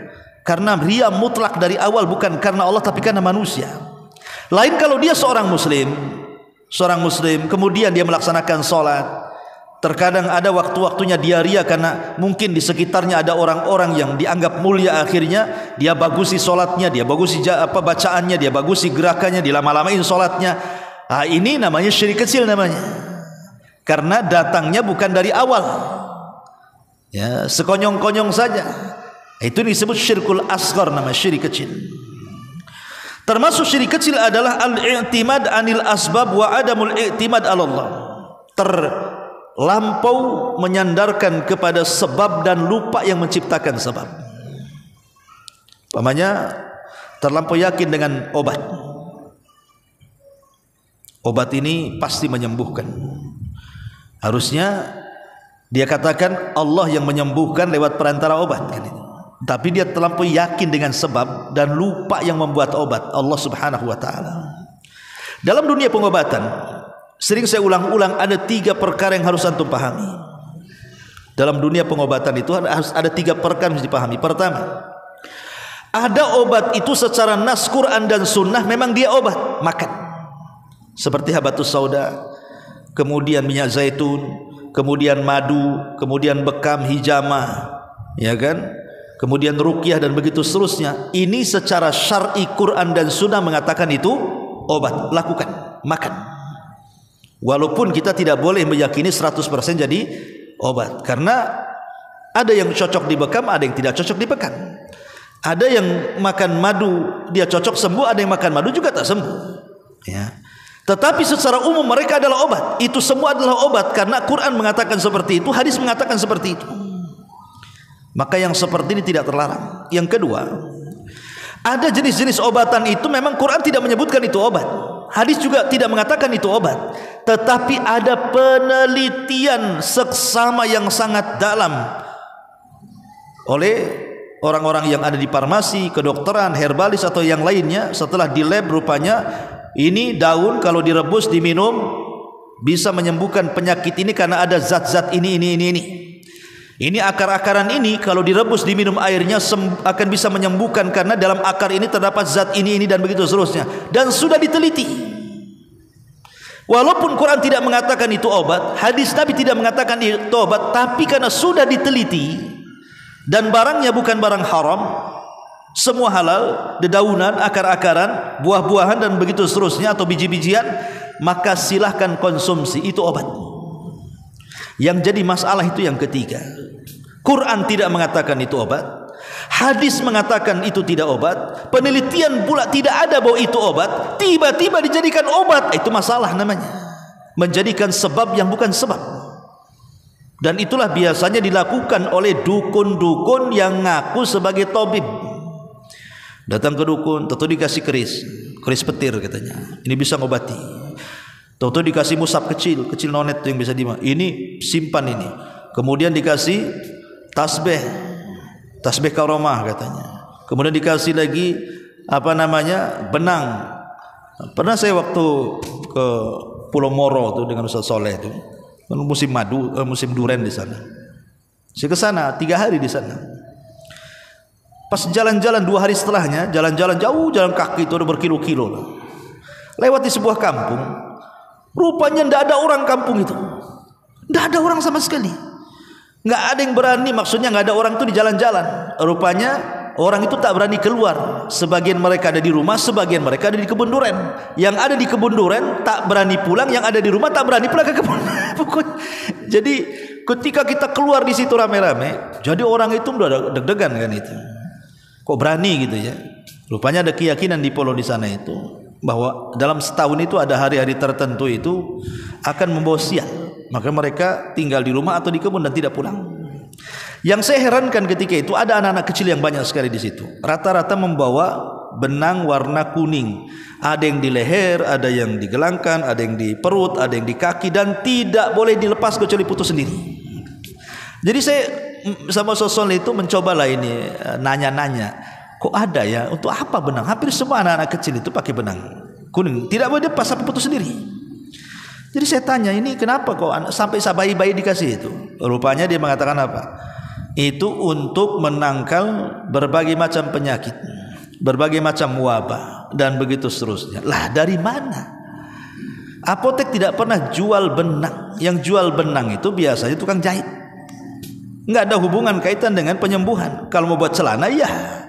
Karena riya mutlak dari awal, bukan karena Allah tapi karena manusia. Lain kalau dia seorang muslim, kemudian dia melaksanakan sholat. Terkadang ada waktu-waktunya dia riya karena mungkin di sekitarnya ada orang-orang yang dianggap mulia, akhirnya dia bagusi sholatnya, dia bagusi bacaannya, dia bagusi gerakannya, dilama-lamain sholatnya. Ini namanya syirik kecil namanya, karena datangnya bukan dari awal, ya, sekonyong-konyong saja. Itu disebut syirkul asghar, nama syirik kecil. Termasuk syirik kecil adalah al-i'timad anil asbab wa adamul i'timad ala Allah. Terlampau menyandarkan kepada sebab dan lupa yang menciptakan sebab. Umpamanya terlampau yakin dengan obat. Obat ini pasti menyembuhkan. Harusnya dia katakan Allah yang menyembuhkan lewat perantara obat, kan itu. Tapi dia terlampau yakin dengan sebab dan lupa yang membuat obat, Allah Subhanahu wa taala. Dalam dunia pengobatan, sering saya ulang-ulang, ada 3 perkara yang harus antum pahami. Dalam dunia pengobatan itu harus ada 3 perkara yang harus dipahami. Pertama, ada obat itu secara nas Quran dan sunnah memang dia obat, makan. Seperti habatus sauda, kemudian minyak zaitun, kemudian madu, kemudian bekam, hijamah, ya kan? Kemudian ruqyah dan begitu seterusnya. Ini secara syar'i Quran dan sunnah mengatakan itu obat, lakukan, makan. Walaupun kita tidak boleh meyakini 100% jadi obat, karena ada yang cocok di bekam, ada yang tidak cocok di bekam. Ada yang makan madu dia cocok sembuh, ada yang makan madu juga tak sembuh, ya. Tetapi secara umum mereka adalah obat. Itu semua adalah obat karena Quran mengatakan seperti itu, hadis mengatakan seperti itu. Maka yang seperti ini tidak terlarang. Yang kedua, ada jenis-jenis obatan itu memang Quran tidak menyebutkan itu obat, hadis juga tidak mengatakan itu obat, tetapi ada penelitian seksama yang sangat dalam oleh orang-orang yang ada di farmasi, kedokteran, herbalis atau yang lainnya. Setelah di lab, rupanya ini daun kalau direbus diminum bisa menyembuhkan penyakit ini karena ada zat-zat ini. Ini akar-akaran ini kalau direbus diminum airnya akan bisa menyembuhkan karena dalam akar ini terdapat zat ini dan begitu seterusnya, dan sudah diteliti. Walaupun Quran tidak mengatakan itu obat, hadis Nabi tidak mengatakan itu obat, tapi karena sudah diteliti dan barangnya bukan barang haram, semua halal, dedaunan, akar-akaran, buah-buahan dan begitu seterusnya atau biji-bijian, maka silahkan konsumsi, itu obat. Yang jadi masalah itu yang ketiga, Quran tidak mengatakan itu obat, hadis mengatakan itu tidak obat, penelitian pula tidak ada bahwa itu obat, tiba-tiba dijadikan obat. Itu masalah namanya, menjadikan sebab yang bukan sebab. Dan itulah biasanya dilakukan oleh dukun-dukun yang ngaku sebagai tabib. Datang ke dukun, tentu dikasih keris petir katanya, ini bisa ngobati. Tahu-tahu dikasih musab kecil nonet yang bisa ini simpan ini. Kemudian dikasih tasbih karomah katanya. Kemudian dikasih lagi benang. Pernah saya waktu ke Pulau Moro tuh dengan Ustaz Soleh itu, musim madu, musim duren di sana. Saya ke sana 3 hari di sana. Pas jalan-jalan 2 hari setelahnya, jalan-jalan jauh, jalan kaki itu ada berkilo-kilo. Lewat di sebuah kampung, rupanya tidak ada orang kampung itu. Tidak ada orang sama sekali. Nggak ada yang berani, maksudnya nggak ada orang itu di jalan-jalan. Rupanya orang itu tak berani keluar. Sebagian mereka ada di rumah, sebagian mereka ada di kebun duren. Yang ada di kebun duren tak berani pulang, yang ada di rumah tak berani pulang ke kebun. Jadi ketika kita keluar di situ rame-rame, jadi orang itu udah deg-degan kan itu. Kok berani gitu ya? Rupanya ada keyakinan di Polo di sana itu bahwa dalam setahun itu ada hari-hari tertentu itu akan membawa sial. Maka mereka tinggal di rumah atau di kebun dan tidak pulang. Yang saya herankan ketika itu ada anak-anak kecil yang banyak sekali di situ. Rata-rata membawa benang warna kuning. Ada yang di leher, ada yang di gelangkan, ada yang di perut, ada yang di kaki, dan tidak boleh dilepas kecuali putus sendiri. Jadi saya sama Sosol itu mencobalah ini nanya-nanya, kok ada ya, untuk apa benang? Hampir semua anak-anak kecil itu pakai benang kuning, tidak boleh dilepas sampai putus sendiri. Jadi saya tanya, ini kenapa kok sampai bayi-bayi dikasih itu? Rupanya dia mengatakan apa? Itu untuk menangkal berbagai macam penyakit, berbagai macam wabah, dan begitu seterusnya. Lah dari mana? Apotek tidak pernah jual benang. Yang jual benang itu biasanya tukang jahit. Nggak ada hubungan kaitan dengan penyembuhan. Kalau mau buat celana ya,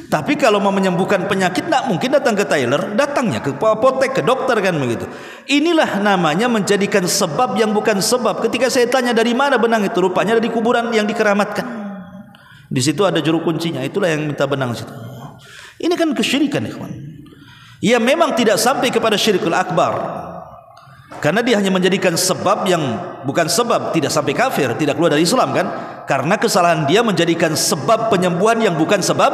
tapi kalau mau menyembuhkan penyakit nggak mungkin datang ke tailor, datangnya ke apotek, ke dokter kan begitu. Inilah namanya menjadikan sebab yang bukan sebab. Ketika saya tanya dari mana benang itu, rupanya ada di kuburan yang dikeramatkan. Di situ ada juru kuncinya, itulah yang minta benang situ. Ini kan kesyirikan, ikhwan. Ya memang tidak sampai kepada syirikul akbar, karena dia hanya menjadikan sebab yang bukan sebab, tidak sampai kafir, tidak keluar dari Islam kan? Karena kesalahan dia menjadikan sebab penyembuhan yang bukan sebab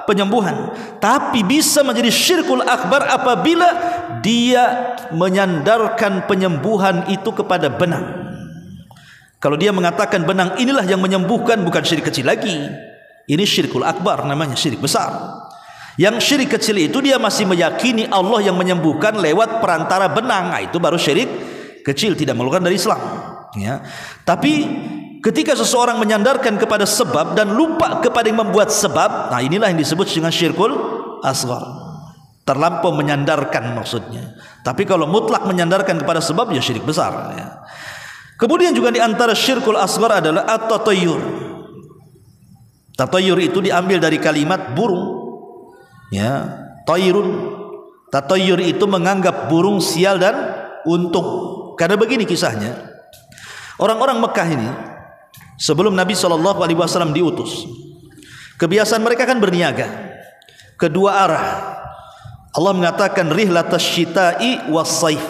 penyembuhan. Tapi bisa menjadi syirkul akbar apabila dia menyandarkan penyembuhan itu kepada benang. Kalau dia mengatakan benang inilah yang menyembuhkan, bukan syirik kecil lagi. Ini syirkul akbar namanya, syirik besar. Yang syirik kecil itu dia masih meyakini Allah yang menyembuhkan lewat perantara benang. Nah, itu baru syirik kecil, tidak mengeluarkan dari Islam ya. Tapi ketika seseorang menyandarkan kepada sebab dan lupa kepada yang membuat sebab, nah inilah yang disebut dengan syirkul asghar. Terlampau menyandarkan maksudnya. Tapi kalau mutlak menyandarkan kepada sebab ya syirik besar ya. Kemudian juga di antara syirkul asghar adalah at-tatayyur. Tatayyur itu diambil dari kalimat burung. Ya, tayrun. Tatayyur itu menganggap burung sial dan untung. Karena begini kisahnya. Orang-orang Mekah ini sebelum Nabi SAW diutus, kebiasaan mereka kan berniaga kedua arah. Allah mengatakan rihlatash syita'i was-saif.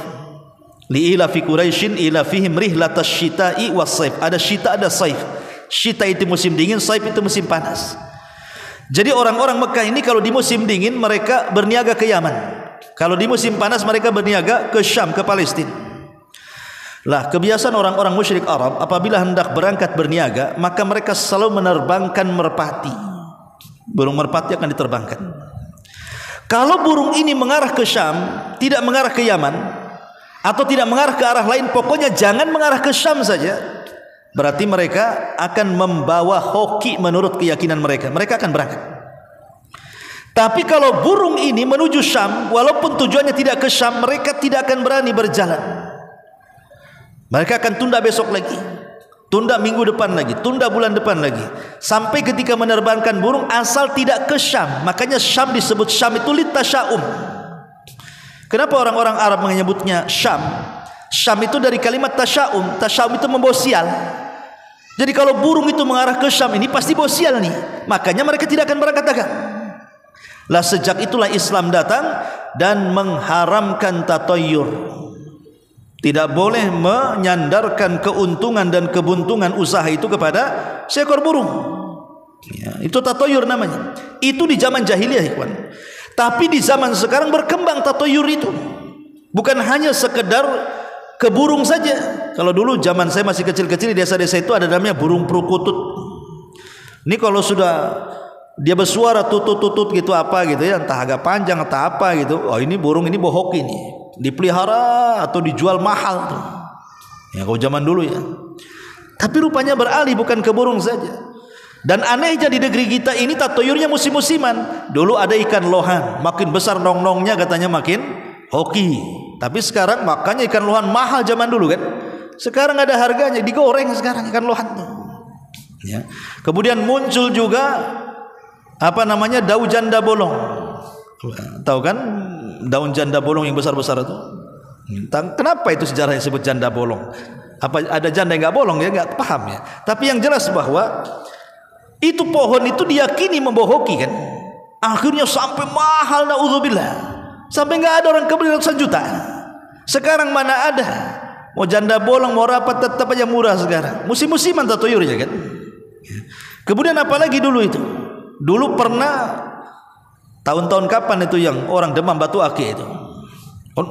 Li'ila fi Quraisyin ila fihim rihlatash syita'i was-saif. Ada syita, ada saif. Syita itu musim dingin, saif itu musim panas. Jadi orang-orang Mekah ini kalau di musim dingin mereka berniaga ke Yaman. Kalau di musim panas mereka berniaga ke Syam, ke Palestina. Lah kebiasaan orang-orang musyrik Arab apabila hendak berangkat berniaga, maka mereka selalu menerbangkan merpati. Burung merpati akan diterbangkan. Kalau burung ini mengarah ke Syam, tidak mengarah ke Yaman, atau tidak mengarah ke arah lain, pokoknya jangan mengarah ke Syam saja, berarti mereka akan membawa hoki menurut keyakinan mereka. Mereka akan berangkat. Tapi kalau burung ini menuju Syam, walaupun tujuannya tidak ke Syam, mereka tidak akan berani berjalan. Mereka akan tunda besok lagi, tunda minggu depan lagi, tunda bulan depan lagi, sampai ketika menerbangkan burung asal tidak ke Syam. Makanya Syam disebut Syam itu litasyaum. Kenapa orang-orang Arab menyebutnya Syam? Syam itu dari kalimat tasyaum. Tasyaum itu membawa sial. Jadi kalau burung itu mengarah ke Syam, ini pasti bawa sial nih. Makanya mereka tidak akan berangkat dagang. Lah sejak itulah Islam datang dan mengharamkan tatayyur. Tidak boleh menyandarkan keuntungan dan kebuntungan usaha itu kepada seekor burung ya, itu tatayyur namanya. Itu di zaman jahiliyah, ikhwan. Tapi di zaman sekarang berkembang tatayyur itu. Bukan hanya sekedar ke burung saja. Kalau dulu zaman saya masih kecil-kecil di desa-desa itu ada namanya burung perukutut. Ini kalau sudah dia bersuara tutut-tutut gitu apa gitu ya, entah agak panjang atau apa gitu, oh ini burung ini bohok, ini dipelihara atau dijual mahal tuh. Ya kalau zaman dulu ya. Tapi rupanya beralih bukan ke burung saja. Dan anehnya di negeri kita ini tatoyurnya musim-musiman. Dulu ada ikan lohan, makin besar nong-nongnya katanya makin hoki. Tapi sekarang makanya ikan lohan mahal zaman dulu kan. Sekarang ada harganya, digoreng sekarang ikan lohan tuh. Ya. Kemudian muncul juga apa namanya daun janda bolong. Tahu kan daun janda bolong yang besar-besar itu? Kenapa itu sejarahnya disebut janda bolong? Apa ada janda yang nggak bolong ya? Nggak paham ya. Tapi yang jelas bahwa itu pohon itu diyakini membohoki kan. Akhirnya sampai mahal, naudzubillah. Sampai nggak ada orang kebeli ratusan juta. Sekarang mana ada? Mau janda bolong mau rapat tetap aja murah sekarang. Musim-musiman tatoyurnya kan. Kemudian apalagi dulu itu? Dulu pernah tahun-tahun kapan itu yang orang demam batu akik itu?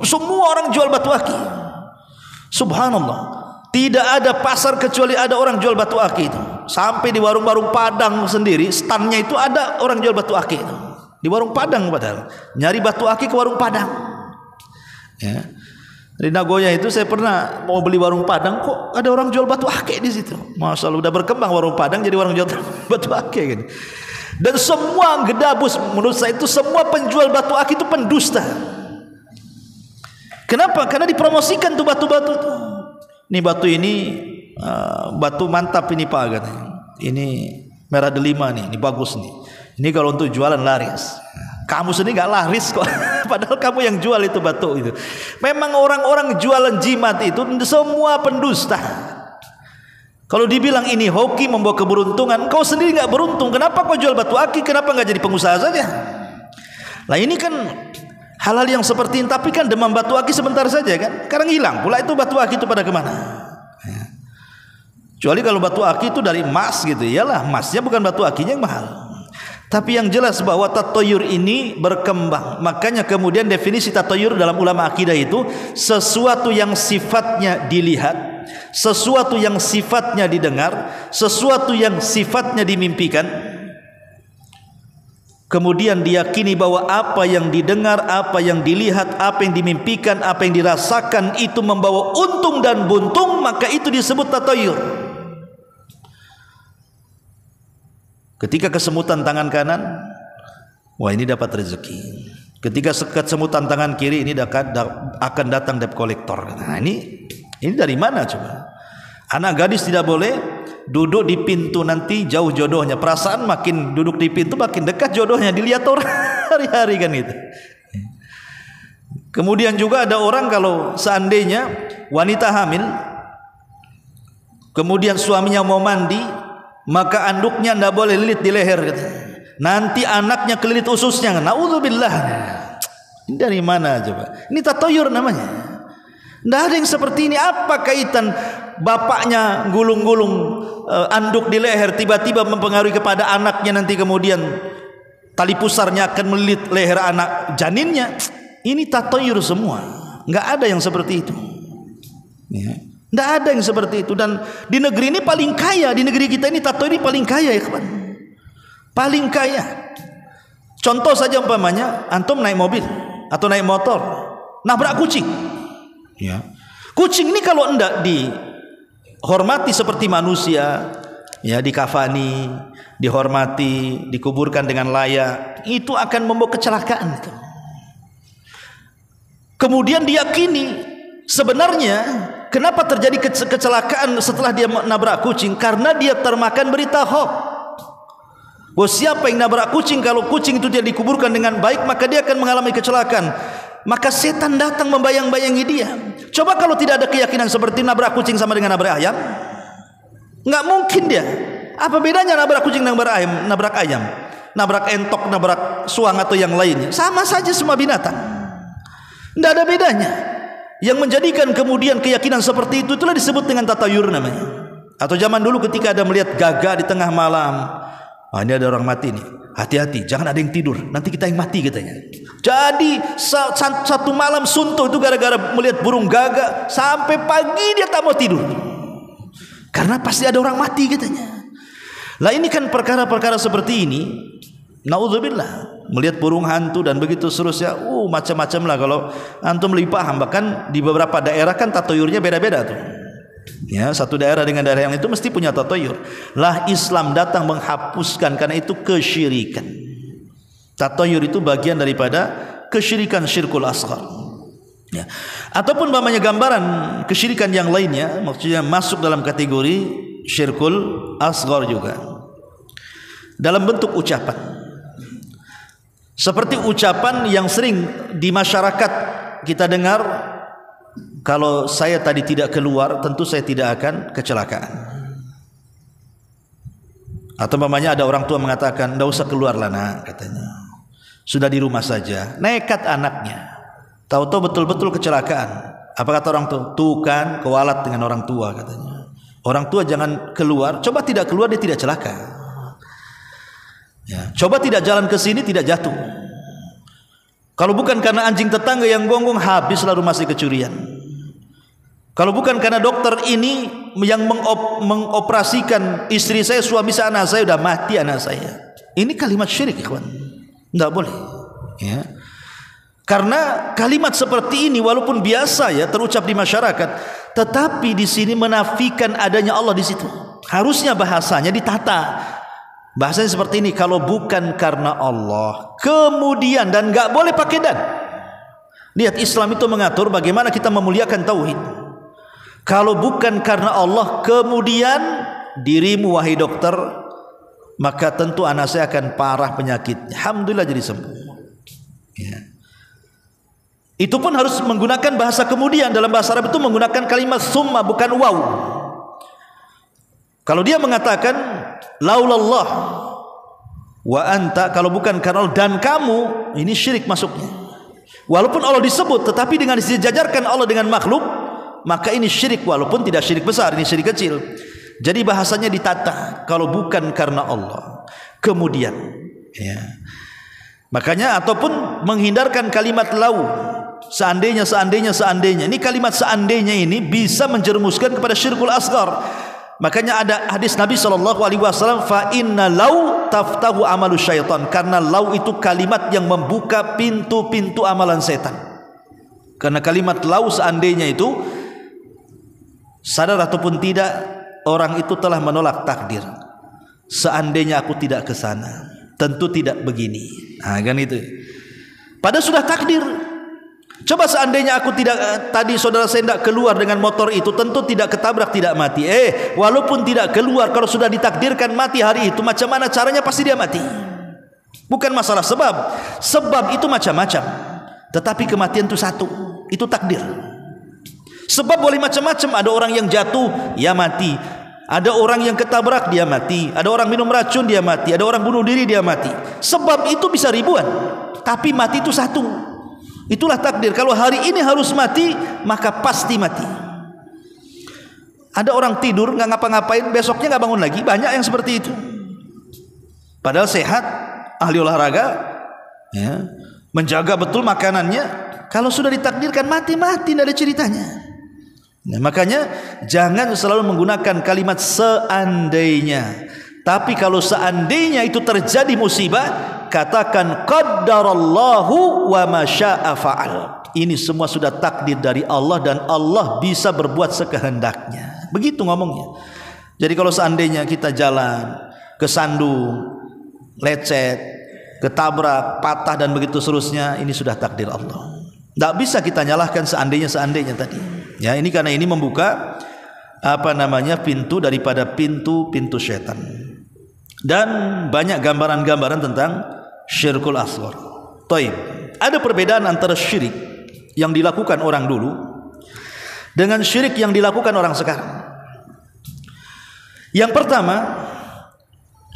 Semua orang jual batu akik. Subhanallah. Tidak ada pasar kecuali ada orang jual batu akik itu. Sampai di warung-warung Padang sendiri, standnya itu ada orang jual batu akik itu. Di warung Padang padahal. Nyari batu akik ke warung Padang. Ya. Di Nagoya itu saya pernah mau beli warung Padang, kok ada orang jual batu akik di situ. Masya Allah, udah berkembang warung Padang jadi orang jual batu akik gitu. Dan semua gedabus menurut saya itu semua penjual batu akik itu pendusta. Kenapa? Karena dipromosikan tuh batu-batu tuh. Ini batu ini batu mantap ini Pak katanya. Ini merah delima nih, ini bagus nih. Ini kalau untuk jualan laris. Kamu sendiri nggak laris kok. Padahal kamu yang jual itu batu itu. Memang orang-orang jualan jimat itu semua pendusta. Kalau dibilang ini hoki membawa keberuntungan, kau sendiri nggak beruntung. Kenapa kau jual batu akik? Kenapa nggak jadi pengusaha saja? Lah ini kan hal-hal yang seperti ini, tapi kan demam batu akik sebentar saja kan. Sekarang hilang pula itu batu akik itu pada kemana? Ya. Kecuali kalau batu akik itu dari emas gitu, iyalah emasnya bukan batu akiknya yang mahal. Tapi yang jelas bahwa tatoyur ini berkembang. Makanya kemudian definisi tatoyur dalam ulama akidah itu sesuatu yang sifatnya dilihat, sesuatu yang sifatnya didengar, sesuatu yang sifatnya dimimpikan. Kemudian diyakini bahwa apa yang didengar, apa yang dilihat, apa yang dimimpikan, apa yang dirasakan itu membawa untung dan buntung, maka itu disebut tatoyur. Ketika kesemutan tangan kanan, wah ini dapat rezeki. Ketika kesemutan tangan kiri, ini akan datang debt collector. Nah ini dari mana coba? Anak gadis tidak boleh duduk di pintu, nanti jauh jodohnya. Perasaan makin duduk di pintu makin dekat jodohnya, dilihat orang hari-hari kan itu. Kemudian juga ada orang kalau seandainya wanita hamil, kemudian suaminya mau mandi, maka anduknya tidak boleh lilit di leher katanya. Nanti anaknya kelilit ususnya. Naudzubillah. Ini dari mana coba? Ini tatoyur namanya. Tidak ada yang seperti ini. Apa kaitan bapaknya gulung-gulung anduk di leher tiba-tiba mempengaruhi kepada anaknya, nanti kemudian tali pusarnya akan melilit leher anak janinnya? Ini tatoyur semua. Nggak ada yang seperti itu. Ya. Tidak ada yang seperti itu. Dan di negeri ini paling kaya, di negeri kita ini tato ini paling kaya ya kawan. Paling kaya. Contoh saja umpamanya antum naik mobil atau naik motor, nabrak kucing. Ya. Kucing ini kalau tidak dihormati seperti manusia, ya dikafani, dihormati, dikuburkan dengan layak, itu akan membawa kecelakaan itu. Kemudian diyakini sebenarnya kenapa terjadi kecelakaan setelah dia nabrak kucing? Karena dia termakan berita hoax. Bahwa siapa yang nabrak kucing, kalau kucing itu tidak dikuburkan dengan baik, maka dia akan mengalami kecelakaan. Maka setan datang membayang-bayangi dia. Coba kalau tidak ada keyakinan seperti nabrak kucing sama dengan nabrak ayam, nggak mungkin dia. Apa bedanya nabrak kucing dengan nabrak ayam, nabrak entok, nabrak suang atau yang lainnya? Sama saja semua binatang. Tidak ada bedanya. Yang menjadikan kemudian keyakinan seperti itu itulah disebut dengan tatayur namanya. Atau zaman dulu ketika ada melihat gagak di tengah malam, wah ini ada orang mati nih, hati-hati jangan ada yang tidur, nanti kita yang mati katanya. Jadi satu malam suntuk itu gara-gara melihat burung gagak, sampai pagi dia tak mau tidur karena pasti ada orang mati katanya. Lah ini kan perkara-perkara seperti ini, naudzubillah, melihat burung hantu dan begitu seterusnya, macam-macam lah. Kalau antum lebih paham, bahkan di beberapa daerah kan tatoyurnya beda-beda tuh. Ya, satu daerah dengan daerah yang itu mesti punya tatayur. Lah Islam datang menghapuskan karena itu kesyirikan. Tatayur itu bagian daripada kesyirikan syirkul asghar. Ya. Ataupun namanya gambaran kesyirikan yang lainnya, maksudnya masuk dalam kategori syirkul asghar juga. Dalam bentuk ucapan. Seperti ucapan yang sering di masyarakat kita dengar, kalau saya tadi tidak keluar, tentu saya tidak akan kecelakaan. Atau umpamanya ada orang tua mengatakan, "Enggak usah keluarlah nak," katanya. Sudah di rumah saja. Nekat anaknya. Tahu-tahu betul-betul kecelakaan. Apa kata orang tua? Tuh kan kewalat dengan orang tua katanya. Orang tua jangan keluar, coba tidak keluar dia tidak celaka. Ya, coba tidak jalan ke sini tidak jatuh. Kalau bukan karena anjing tetangga yang gonggong habislah rumah si kecurian. Kalau bukan karena dokter ini yang mengoperasikan istri saya, suami saya, anak saya, sudah mati anak saya. Ini kalimat syirik, ikhwan. Tidak boleh. Ya. Karena kalimat seperti ini walaupun biasa ya terucap di masyarakat, tetapi di sini menafikan adanya Allah di situ. Harusnya bahasanya ditata. Bahasanya seperti ini, kalau bukan karena Allah, kemudian, dan enggak boleh pakai dan. Lihat, Islam itu mengatur bagaimana kita memuliakan tauhid. Kalau bukan karena Allah, kemudian dirimu wahai dokter, maka tentu anak saya akan parah penyakitnya. Alhamdulillah jadi sembuh. Ya. Itu pun harus menggunakan bahasa kemudian. Dalam bahasa Arab itu menggunakan kalimat summa, bukan waw. Kalau dia mengatakan laulallah wa anta, kalau bukan karena Allah dan kamu, ini syirik masuknya. Walaupun Allah disebut, tetapi dengan disejajarkan Allah dengan makhluk, maka ini syirik, walaupun tidak syirik besar, ini syirik kecil. Jadi bahasanya ditata, kalau bukan karena Allah, kemudian ya. Makanya ataupun menghindarkan kalimat lau, seandainya. Ini kalimat seandainya ini bisa menjerumuskan kepada syirkul asghar. Makanya ada hadis Nabi SAW, fa inna lau taftahu amalu syaitan, karena lau itu kalimat yang membuka pintu-pintu amalan setan. Karena kalimat lau seandainya itu, sadar ataupun tidak, orang itu telah menolak takdir. Seandainya aku tidak ke sana, tentu tidak begini. Nah, kan itu. Padahal sudah takdir. Coba seandainya aku tidak, tadi saudara saya tidak keluar dengan motor itu, tentu tidak ketabrak, tidak mati. Walaupun tidak keluar, kalau sudah ditakdirkan mati hari itu, macam mana caranya pasti dia mati. Bukan masalah sebab. Sebab itu macam-macam, tetapi kematian itu satu, itu takdir. Sebab boleh macam-macam. Ada orang yang jatuh, ya mati. Ada orang yang ketabrak, dia mati. Ada orang minum racun, dia mati. Ada orang bunuh diri, dia mati. Sebab itu bisa ribuan, tapi mati itu satu. Itulah takdir. Kalau hari ini harus mati, maka pasti mati. Ada orang tidur nggak ngapa-ngapain, besoknya nggak bangun lagi. Banyak yang seperti itu. Padahal sehat, ahli olahraga, ya, menjaga betul makanannya. Kalau sudah ditakdirkan mati, tidak ada ceritanya. Nah, makanya jangan selalu menggunakan kalimat seandainya. Tapi kalau seandainya itu terjadi musibah, katakan qaddarallahu wa ma syaa fa'al. Ini semua sudah takdir dari Allah dan Allah bisa berbuat sekehendaknya. Begitu ngomongnya. Jadi kalau seandainya kita jalan kesandung, lecet, ketabrak, patah dan begitu seterusnya, ini sudah takdir Allah. Tidak bisa kita nyalahkan seandainya tadi. Ya, ini karena ini membuka pintu daripada pintu syaitan. Dan banyak gambaran-gambaran tentang syirkul asghar. Taib. Ada perbedaan antara syirik yang dilakukan orang dulu dengan syirik yang dilakukan orang sekarang. Yang pertama,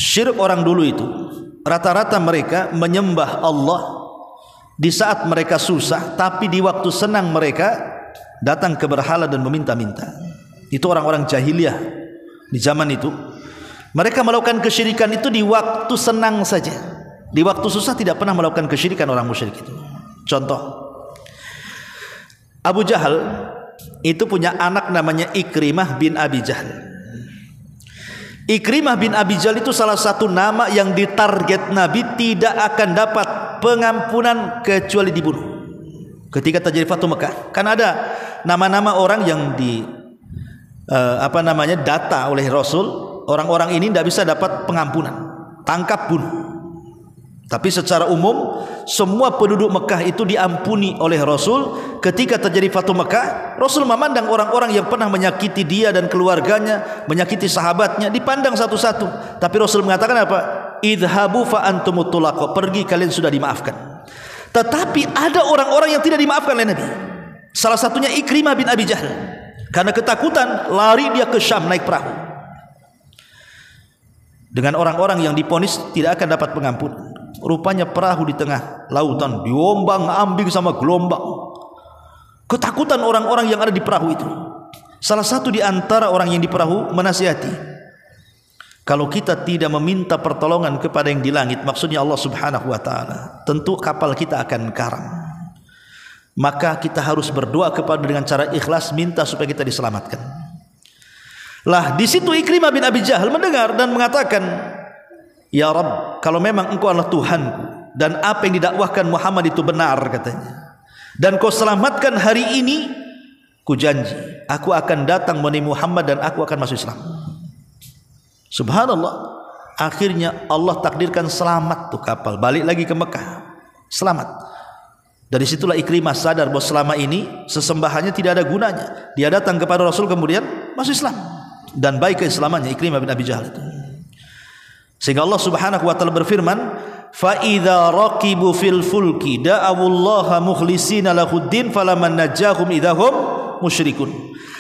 syirik orang dulu itu rata-rata mereka menyembah Allah di saat mereka susah, tapi di waktu senang mereka datang ke berhala dan meminta-minta. Itu orang-orang jahiliyah di zaman itu. Mereka melakukan kesyirikan itu di waktu senang saja. Di waktu susah tidak pernah melakukan kesyirikan orang musyrik itu. Contoh, Abu Jahal itu punya anak namanya Ikrimah bin Abi Jahal. Ikrimah bin Abi Jahal itu salah satu nama yang ditarget Nabi tidak akan dapat pengampunan kecuali dibunuh. Ketika terjadi Fathu Mekah, kan ada nama-nama orang yang data oleh Rasul, orang-orang ini tidak bisa dapat pengampunan, tangkap bunuh. Tapi secara umum semua penduduk Mekah itu diampuni oleh Rasul. Ketika terjadi Fathu Mekah, Rasul memandang orang-orang yang pernah menyakiti dia dan keluarganya, menyakiti sahabatnya, dipandang satu-satu. Tapi Rasul mengatakan apa? Idhabu fa antumut tulaqo, pergi kalian sudah dimaafkan. Tetapi ada orang-orang yang tidak dimaafkan oleh Nabi. Salah satunya Ikrimah bin Abi Jahl. Karena ketakutan lari dia ke Syam naik perahu. Dengan orang-orang yang diponis tidak akan dapat pengampunan. Rupanya perahu di tengah lautan diombang-ambing sama gelombang. Ketakutan orang-orang yang ada di perahu itu. Salah satu di antara orang yang di perahu menasihati, kalau kita tidak meminta pertolongan kepada yang di langit, maksudnya Allah Subhanahu wa taala, tentu kapal kita akan karam. Maka kita harus berdoa kepada dengan cara ikhlas, minta supaya kita diselamatkan. Lah di situ Ikrimah bin Abi Jahl mendengar dan mengatakan, ya Rabb, kalau memang engkau adalah Tuhanku dan apa yang didakwahkan Muhammad itu benar katanya, dan kau selamatkan hari ini, ku janji aku akan datang menemui Muhammad dan aku akan masuk Islam. Subhanallah, akhirnya Allah takdirkan selamat tuh kapal, balik lagi ke Mekah, selamat. Dari situlah Ikrimah sadar bahwa selama ini sesembahannya tidak ada gunanya. Dia datang kepada Rasul kemudian masuk Islam, dan baik keislamannya Ikrimah bin Abi Jahl itu. Sehingga Allah Subhanahu wa taala berfirman, fa idza raqibu fil fulki da'awullaha mukhlishina lahuddin falaman najahum idahum musyrikun.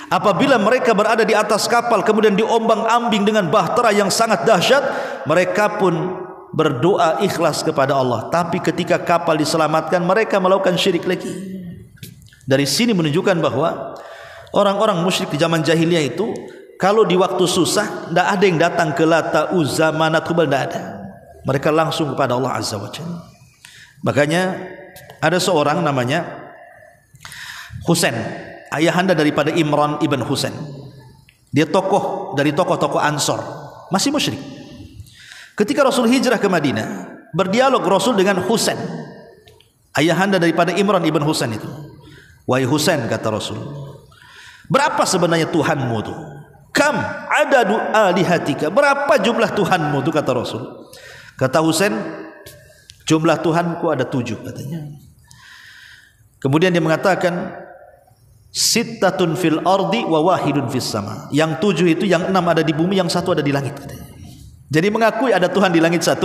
Apabila mereka berada di atas kapal kemudian diombang-ambing dengan bahtera yang sangat dahsyat, mereka pun berdoa ikhlas kepada Allah. Tapi ketika kapal diselamatkan, mereka melakukan syirik lagi. Dari sini menunjukkan bahwa orang-orang musyrik di zaman jahiliyah itu, kalau di waktu susah, tidak ada yang datang ke Lata, Uzza, Manat, Hubal, tidak ada. Mereka langsung kepada Allah Azza wa Jalla. Makanya ada seorang namanya Husain, ayahanda daripada Imran ibn Husain. Dia tokoh dari tokoh-tokoh Ansor, masih musyrik. Ketika Rasul hijrah ke Madinah, berdialog Rasul dengan Husain, ayahanda daripada Imran ibn Husain itu. Wahai Husain, kata Rasul, berapa sebenarnya Tuhanmu itu? Kam adadu alihatika, berapa jumlah Tuhanmu itu, kata Rasul. Kata Husain, jumlah Tuhanku ada 7 katanya. Kemudian dia mengatakan, sittatun fil ardi wa wahidun fis sama. Yang 7 itu, yang 6 ada di bumi, yang 1 ada di langit katanya. Jadi mengakui ada Tuhan di langit 1,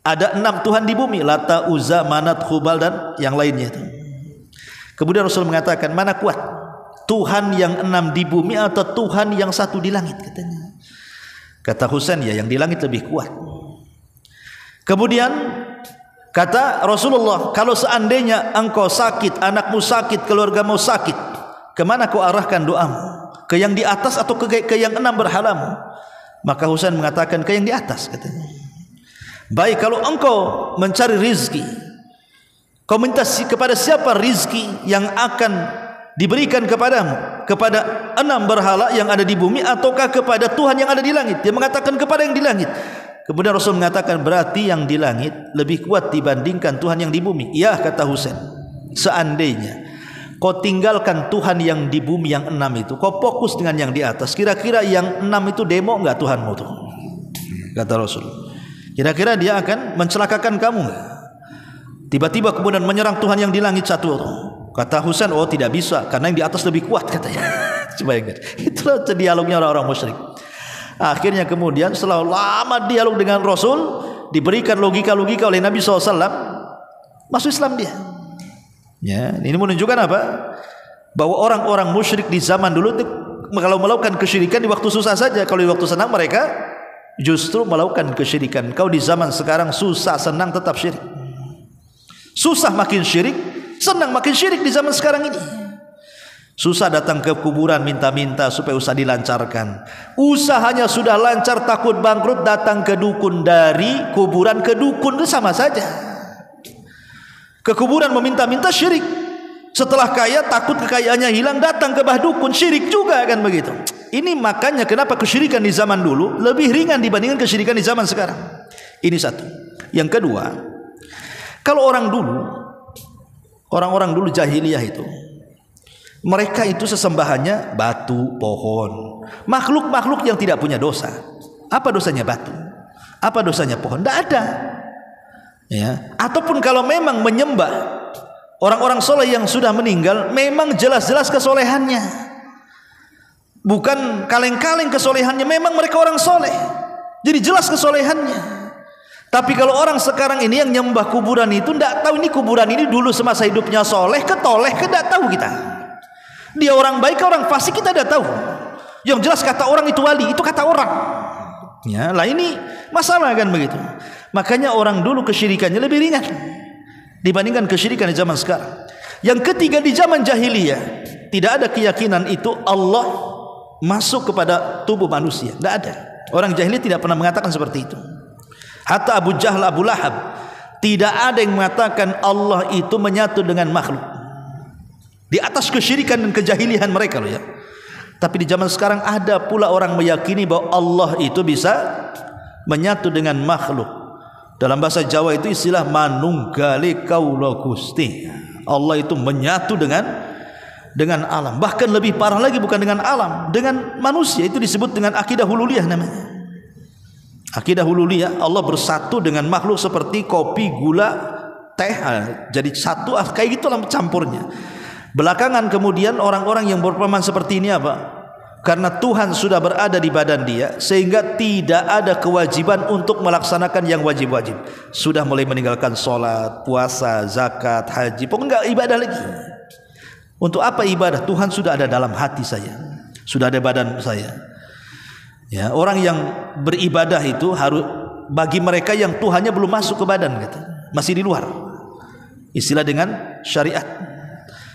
ada 6 Tuhan di bumi, Lata, Uzza, Manat, Hubal dan yang lainnya itu. Kemudian Rasul mengatakan, mana kuat, Tuhan yang 6 di bumi atau Tuhan yang 1 di langit katanya. Kata Husain, ya yang di langit lebih kuat. Kemudian kata Rasulullah, kalau seandainya engkau sakit, anakmu sakit, keluargamu sakit, kemana kau arahkan doamu? Ke yang di atas atau ke yang 6 berhalamu? Maka Husain mengatakan, ke yang di atas katanya. Baik, kalau engkau mencari rizki, kau minta kepada siapa rizki yang akan diberikan kepadamu? Kepada 6 berhala yang ada di bumi ataukah kepada Tuhan yang ada di langit? Dia mengatakan kepada yang di langit. Kemudian Rasul mengatakan, berarti yang di langit lebih kuat dibandingkan Tuhan yang di bumi. Iya, kata Husain, seandainya kau tinggalkan Tuhan yang di bumi yang 6 itu, kau fokus dengan yang di atas, kira-kira yang 6 itu demo enggak Tuhanmu tuh? Kata Rasul, kira-kira dia akan mencelakakan kamu enggak? Tiba-tiba kemudian menyerang Tuhan yang di langit 1 tuh. Kata Husain, oh tidak bisa, karena yang di atas lebih kuat katanya. Coba ingat, itulah dialognya orang-orang musyrik. Akhirnya kemudian setelah lama dialog dengan Rasul, diberikan logika-logika oleh Nabi SAW, masuk Islam dia. Ya, ini menunjukkan apa? Bahwa orang-orang musyrik di zaman dulu itu, kalau melakukan kesyirikan di waktu susah saja, kalau di waktu senang mereka justru melakukan kesyirikan. Kau di zaman sekarang susah senang tetap syirik. Susah makin syirik, senang makin syirik di zaman sekarang ini. Susah datang ke kuburan minta-minta supaya usaha dilancarkan. Usahanya sudah lancar, takut bangkrut, datang ke dukun, dari kuburan ke dukun itu sama saja. Ke kuburan meminta-minta syirik. Setelah kaya takut kekayaannya hilang, datang ke bah dukun, syirik juga kan begitu. Ini makanya kenapa kesyirikan di zaman dulu lebih ringan dibandingkan kesyirikan di zaman sekarang. Ini satu. Yang kedua, kalau orang dulu jahiliyah itu, Mereka itu sesembahannya batu, pohon, makhluk-makhluk yang tidak punya dosa. Apa dosanya batu? Apa dosanya pohon? Tidak ada. Ya. Ataupun kalau memang menyembah orang-orang soleh yang sudah meninggal, memang jelas-jelas kesolehannya, bukan kaleng-kaleng kesolehannya. Memang mereka orang soleh, jadi jelas kesolehannya. Tapi kalau orang sekarang ini yang nyembah kuburan itu tidak tahu ini kuburan ini dulu semasa hidupnya soleh, ketoleh, tidak tahu kita. Dia orang baik, orang fasik, kita tidak tahu. Yang jelas kata orang itu wali, itu kata orang. Ya, lah ini masalah kan begitu. Makanya orang dulu kesyirikannya lebih ringan dibandingkan kesyirikan di zaman sekarang. Yang ketiga, di zaman jahiliyah tidak ada keyakinan itu Allah masuk kepada tubuh manusia. Tidak ada. Orang jahiliyah tidak pernah mengatakan seperti itu. Hatta Abu Jahal, Abu Lahab, tidak ada yang mengatakan Allah itu menyatu dengan makhluk. Di atas kesyirikan dan kejahilian mereka loh ya. Tapi di zaman sekarang ada pula orang meyakini bahwa Allah itu bisa menyatu dengan makhluk. Dalam bahasa Jawa itu istilah manunggali kaula Gusti. Allah itu menyatu dengan alam. Bahkan lebih parah lagi, bukan dengan alam, dengan manusia. Itu disebut dengan akidah hululiyah namanya. Akidah hululiyah, Allah bersatu dengan makhluk seperti kopi, gula, teh, jadi satu, kayak gitu lah campurnya. Belakangan kemudian orang-orang yang berpemahaman seperti ini apa? Karena Tuhan sudah berada di badan dia, sehingga tidak ada kewajiban untuk melaksanakan yang wajib-wajib. Sudah mulai meninggalkan sholat, puasa, zakat, haji, pokoknya enggak ibadah lagi. Untuk apa ibadah? Tuhan sudah ada dalam hati saya, sudah ada badan saya. Ya, orang yang beribadah itu harus bagi mereka yang Tuhannya belum masuk ke badan, gitu, masih di luar. Istilah dengan syariat.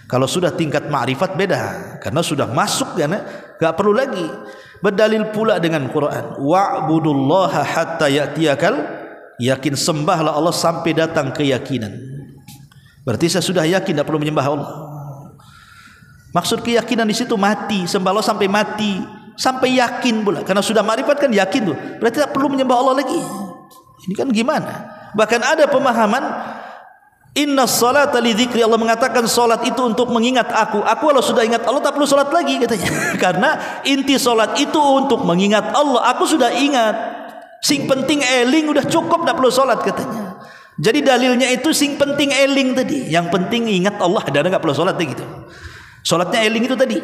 Kalau sudah tingkat ma'rifat beda, karena sudah masuk kan, enggak perlu lagi. Berdalil pula dengan Quran, wa'budullaha hatta ya'tiyakal yakin, sembahlah Allah sampai datang keyakinan. Berarti saya sudah yakin, tidak perlu menyembah Allah. Maksud keyakinan di situ mati, sembah Allah sampai mati, sampai yakin pula. Karena sudah ma'rifat kan yakin tuh. Berarti tidak perlu menyembah Allah lagi. Ini kan gimana? Bahkan ada pemahaman inna salata li dzikri, Allah mengatakan salat itu untuk mengingat aku. Aku kalau sudah ingat Allah tak perlu salat lagi katanya. Karena inti salat itu untuk mengingat Allah. Aku sudah ingat. Sing penting eling udah cukup, tak perlu salat katanya. Jadi dalilnya itu sing penting eling tadi. Yang penting ingat Allah, dan enggak perlu salat gitu. Salatnya eling itu tadi.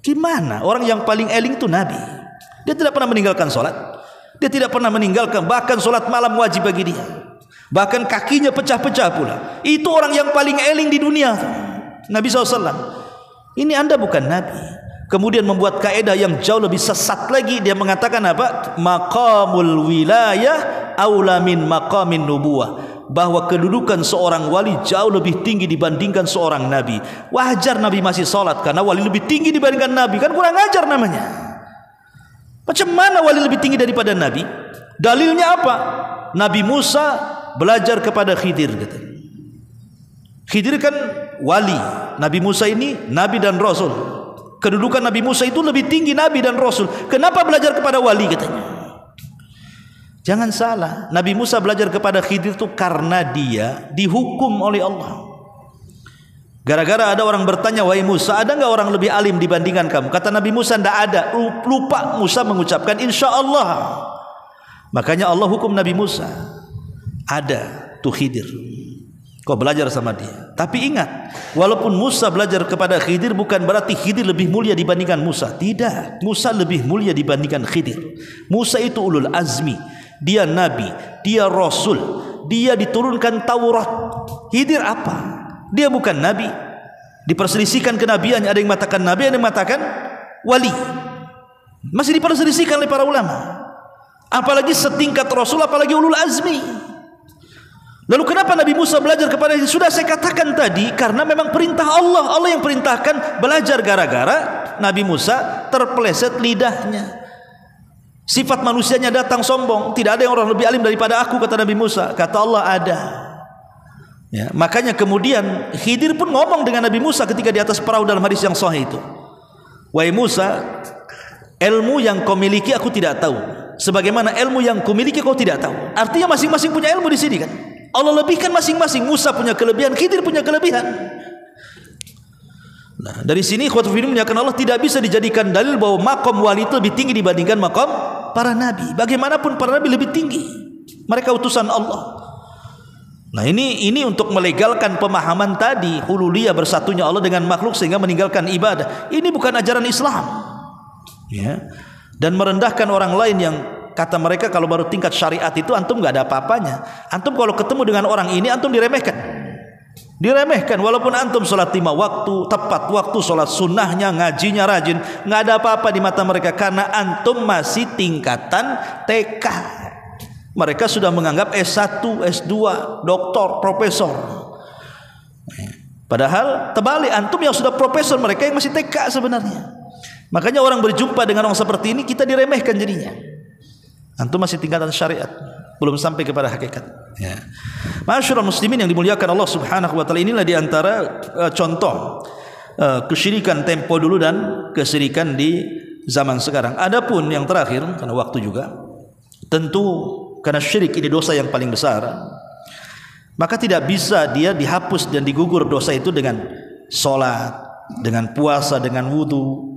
Gimana? Orang yang paling eling itu Nabi. Dia tidak pernah meninggalkan salat. Dia tidak pernah meninggalkan, bahkan salat malam wajib bagi dia. Bahkan kakinya pecah-pecah pula. Itu orang yang paling eling di dunia, Nabi SAW. Ini Anda bukan Nabi. Kemudian membuat kaedah yang jauh lebih sesat lagi. Dia mengatakan apa? Maqamul wilayah aula min maqamin nubuwah. Bahwa kedudukan seorang wali jauh lebih tinggi dibandingkan seorang nabi. Wajar Nabi masih sholat, karena wali lebih tinggi dibandingkan nabi. Kan kurang ajar namanya. Macam mana wali lebih tinggi daripada nabi? Dalilnya apa? Nabi Musa belajar kepada Khidir, kata. Khidir kan wali, Nabi Musa ini nabi dan rasul. Kedudukan Nabi Musa itu lebih tinggi nabi dan rasul. Kenapa belajar kepada wali, katanya? Jangan salah, Nabi Musa belajar kepada Khidir itu karena dia dihukum oleh Allah. Gara-gara ada orang bertanya, wahai Musa, ada enggak orang lebih alim dibandingkan kamu? Kata Nabi Musa, tidak ada. Lupa Musa mengucapkan insya Allah. Makanya Allah hukum Nabi Musa. Ada tuh Khidir, kau belajar sama dia. Tapi ingat, walaupun Musa belajar kepada Khidir, bukan berarti Khidir lebih mulia dibandingkan Musa. Tidak, Musa lebih mulia dibandingkan Khidir. Musa itu ulul azmi, dia nabi, dia rasul, dia diturunkan Taurat. Khidir apa? Dia bukan nabi. Diperselisihkan kenabiannya, ada yang mengatakan nabi, ada yang mengatakan wali. Masih diperselisihkan oleh para ulama. Apalagi setingkat rasul, apalagi ulul azmi. Lalu kenapa Nabi Musa belajar kepada dia? Sudah saya katakan tadi, karena memang perintah Allah. Allah yang perintahkan belajar, gara-gara Nabi Musa terpeleset lidahnya. Sifat manusianya datang sombong. Tidak ada yang orang lebih alim daripada aku, kata Nabi Musa. Kata Allah, ada. Ya, makanya kemudian Khidir pun ngomong dengan Nabi Musa ketika di atas perahu dalam hadis yang sahih itu. Wahai Musa, ilmu yang kau miliki aku tidak tahu, sebagaimana ilmu yang kau miliki kau tidak tahu. Artinya masing-masing punya ilmu di sini kan. Allah lebihkan masing-masing. Musa punya kelebihan, Khidir punya kelebihan. Nah, dari sini ikhwatu fillah muliakan Allah, tidak bisa dijadikan dalil bahwa maqam wali itu lebih tinggi dibandingkan maqam para nabi. Bagaimanapun para nabi lebih tinggi. Mereka utusan Allah. Nah, ini untuk melegalkan pemahaman tadi, hululiyah, bersatunya Allah dengan makhluk sehingga meninggalkan ibadah. Ini bukan ajaran Islam. Ya. Dan merendahkan orang lain yang kata mereka kalau baru tingkat syariat itu antum nggak ada apa-apanya. Antum kalau ketemu dengan orang ini antum diremehkan. Diremehkan walaupun antum sholat 5 waktu, tepat waktu sholat sunnahnya, ngajinya rajin, nggak ada apa-apa di mata mereka karena antum masih tingkatan TK. Mereka sudah menganggap S1, S2, doktor, profesor. Padahal terbalik, antum yang sudah profesor, mereka yang masih TK sebenarnya. Makanya orang berjumpa dengan orang seperti ini kita diremehkan jadinya. Antum masih tingkatan syariat, belum sampai kepada hakikat. Ya. Ma'asyiral muslimin yang dimuliakan Allah Subhanahu wa taala, inilah di antara contoh kesyirikan tempo dulu dan kesyirikan di zaman sekarang. Adapun yang terakhir, karena waktu juga, tentu karena syirik ini dosa yang paling besar, maka tidak bisa dia dihapus dan digugur dosa itu dengan sholat, dengan puasa, dengan wudu.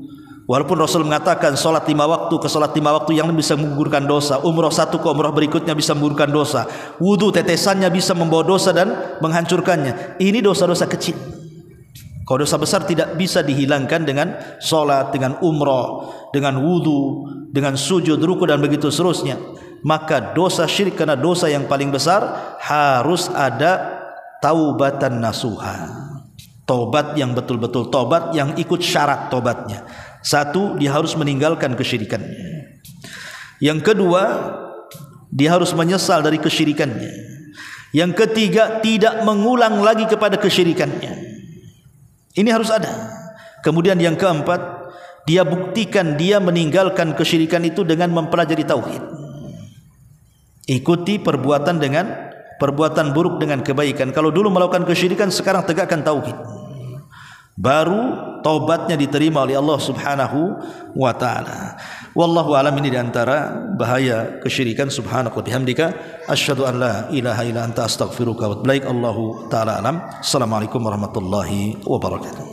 Walaupun Rasul mengatakan sholat 5 waktu ke sholat 5 waktu yang bisa menggugurkan dosa, umroh satu ke umroh berikutnya bisa menggugurkan dosa, wudu tetesannya bisa membawa dosa dan menghancurkannya. Ini dosa-dosa kecil. Kalau dosa besar tidak bisa dihilangkan dengan sholat, dengan umroh, dengan wudu, dengan sujud, ruku dan begitu seterusnya. Maka dosa syirik karena dosa yang paling besar harus ada taubatan nasuha, taubat yang betul-betul taubat yang ikut syarat taubatnya. Satu, dia harus meninggalkan kesyirikannya. Yang kedua, dia harus menyesal dari kesyirikannya. Yang ketiga, tidak mengulang lagi kepada kesyirikannya. Ini harus ada. Kemudian yang keempat, dia buktikan dia meninggalkan kesyirikan itu dengan mempelajari tauhid. Ikuti perbuatan buruk dengan kebaikan. Kalau dulu melakukan kesyirikan, sekarang tegakkan tauhid. Baru taubatnya diterima oleh Allah Subhanahu wa taala. Wallahu alam, ini di antara bahaya kesyirikan. Subhanaka wa bihamdika asyhadu an la ilaha illa anta astaghfiruka wa atubu ilaik. Allahu taala alam. Assalamualaikum warahmatullahi wabarakatuh.